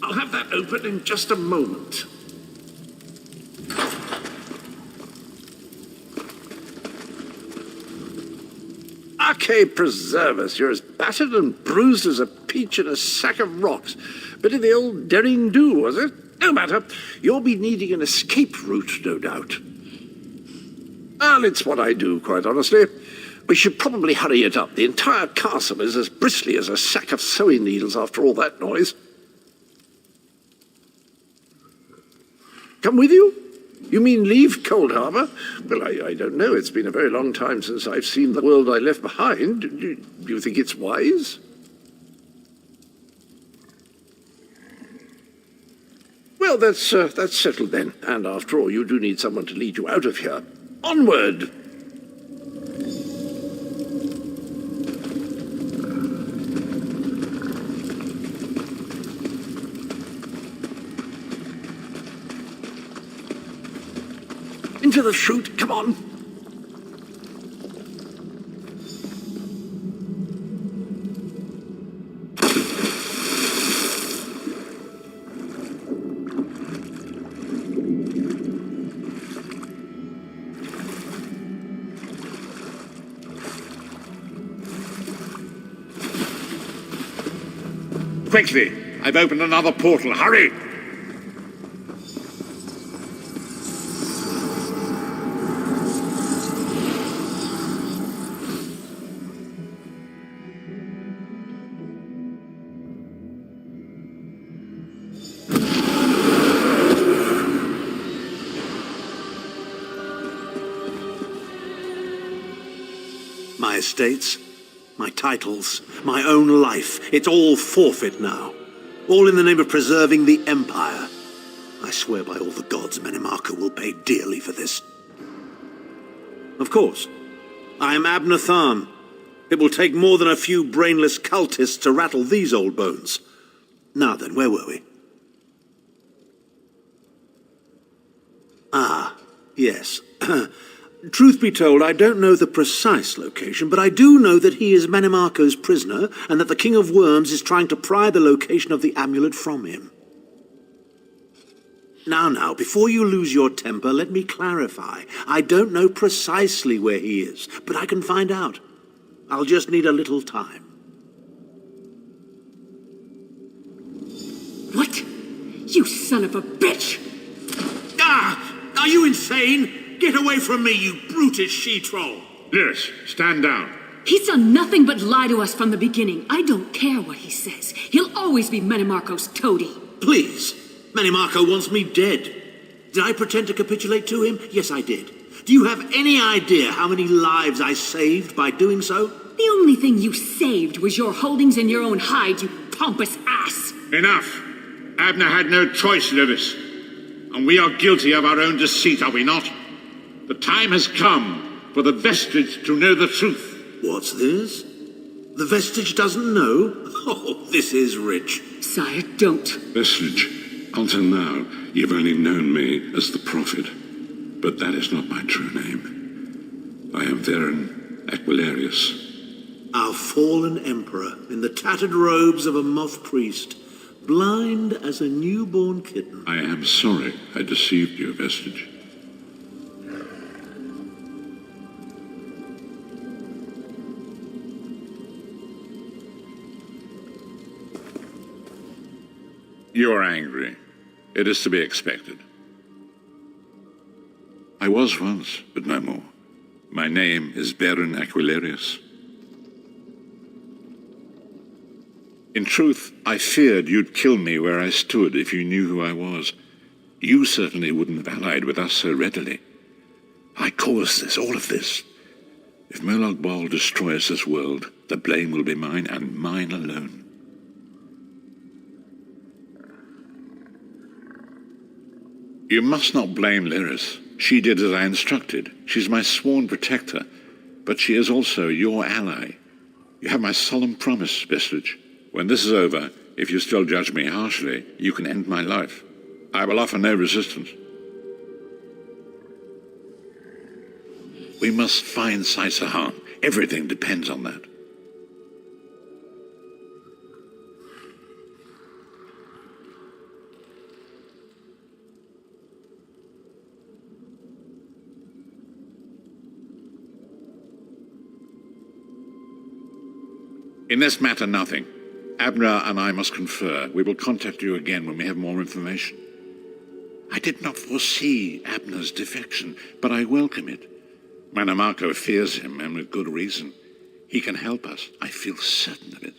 I'll have that open in just a moment. Okay, preserve us. You're as battered and bruised as a peach in a sack of rocks. Bit of the old derring do, was it? No matter. You'll be needing an escape route, no doubt. Well, it's what I do, quite honestly. We should probably hurry it up. The entire castle is as bristly as a sack of sewing needles after all that noise. Come with you? You mean leave Cold Harbor? Well, I don't know. It's been a very long time since I've seen the world I left behind. Do you think it's wise? Well, that's settled then. And after all, you do need someone to lead you out of here. Onward! Into the chute, come on! Quickly! I've opened another portal. Hurry! My estates, my titles, my own life, it's all forfeit now. All in the name of preserving the Empire. I swear by all the gods Menimarco will pay dearly for this. Of course, I am Abner Tharn. It will take more than a few brainless cultists to rattle these old bones. Now then, where were we? Ah, yes. Truth be told, I don't know the precise location, but I do know that he is Menimarco's prisoner, and that the King of Worms is trying to pry the location of the amulet from him. Now, before you lose your temper, let me clarify. I don't know precisely where he is, but I can find out. I'll just need a little time. What? You son of a bitch! Ah! Are you insane? Get away from me, you brutish she-troll! Lyris, stand down. He's done nothing but lie to us from the beginning. I don't care what he says. He'll always be Menimarco's toady. Please. Menimarco wants me dead. Did I pretend to capitulate to him? Yes, I did. Do you have any idea how many lives I saved by doing so? The only thing you saved was your holdings in your own hide, you pompous ass! Enough. Abner had no choice, Lyris. And we are guilty of our own deceit, are we not? The time has come for the Vestige to know the truth. What's this? The Vestige doesn't know? Oh, this is rich. Sire, don't. Vestige, until now, you've only known me as the Prophet. But that is not my true name. I am Varen Aquilarius. Our fallen emperor, in the tattered robes of a moth priest, blind as a newborn kitten. I am sorry I deceived you, Vestige. You are angry. It is to be expected. I was once, but no more. My name is Varen Aquilarius. In truth, I feared you'd kill me where I stood if you knew who I was. You certainly wouldn't have allied with us so readily. I caused this, all of this. If Molag Bal destroys this world, the blame will be mine, and mine alone. You must not blame Lyris. She did as I instructed. She's my sworn protector, but she is also your ally. You have my solemn promise, Vestige. When this is over, if you still judge me harshly, you can end my life. I will offer no resistance. We must find Sahan. Everything depends on that. In this matter, nothing. Abner and I must confer. We will contact you again when we have more information. I did not foresee Abner's defection, but I welcome it. Marco fears him, and with good reason. He can help us. I feel certain of it.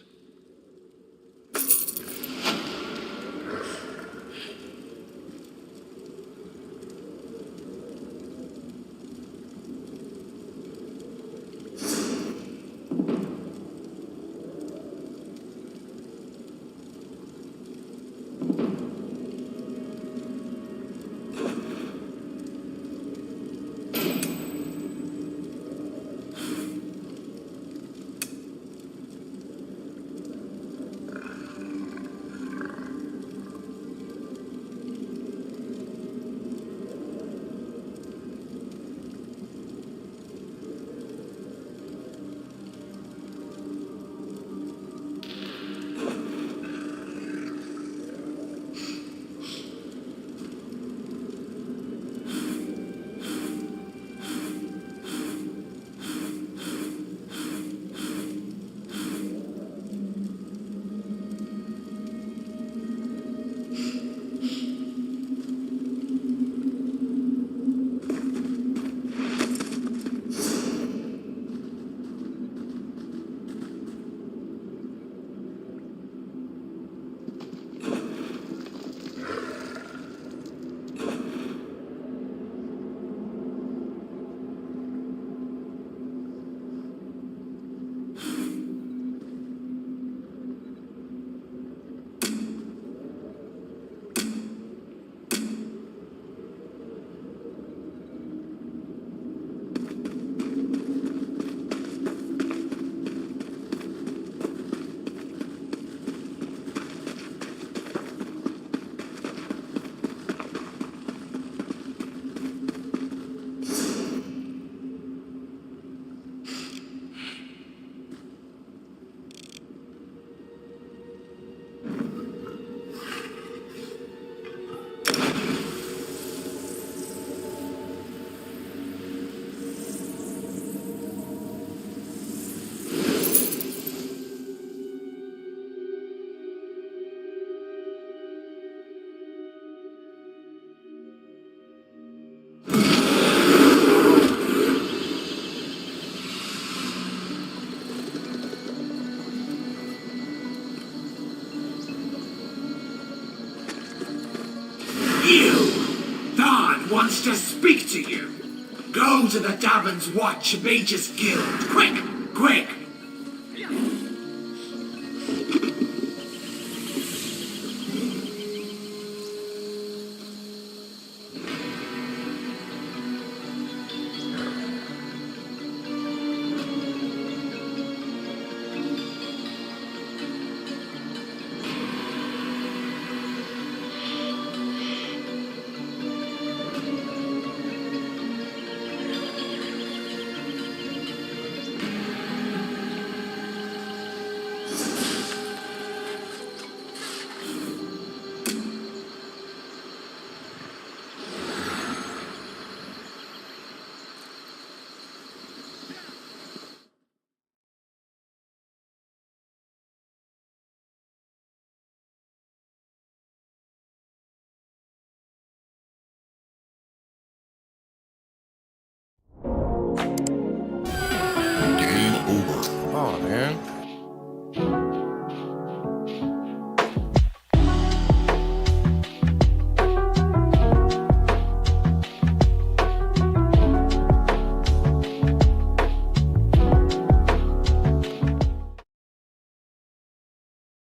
Wants to speak to you. Go to the Davins Watch Mage's Guild. Quick! Quick!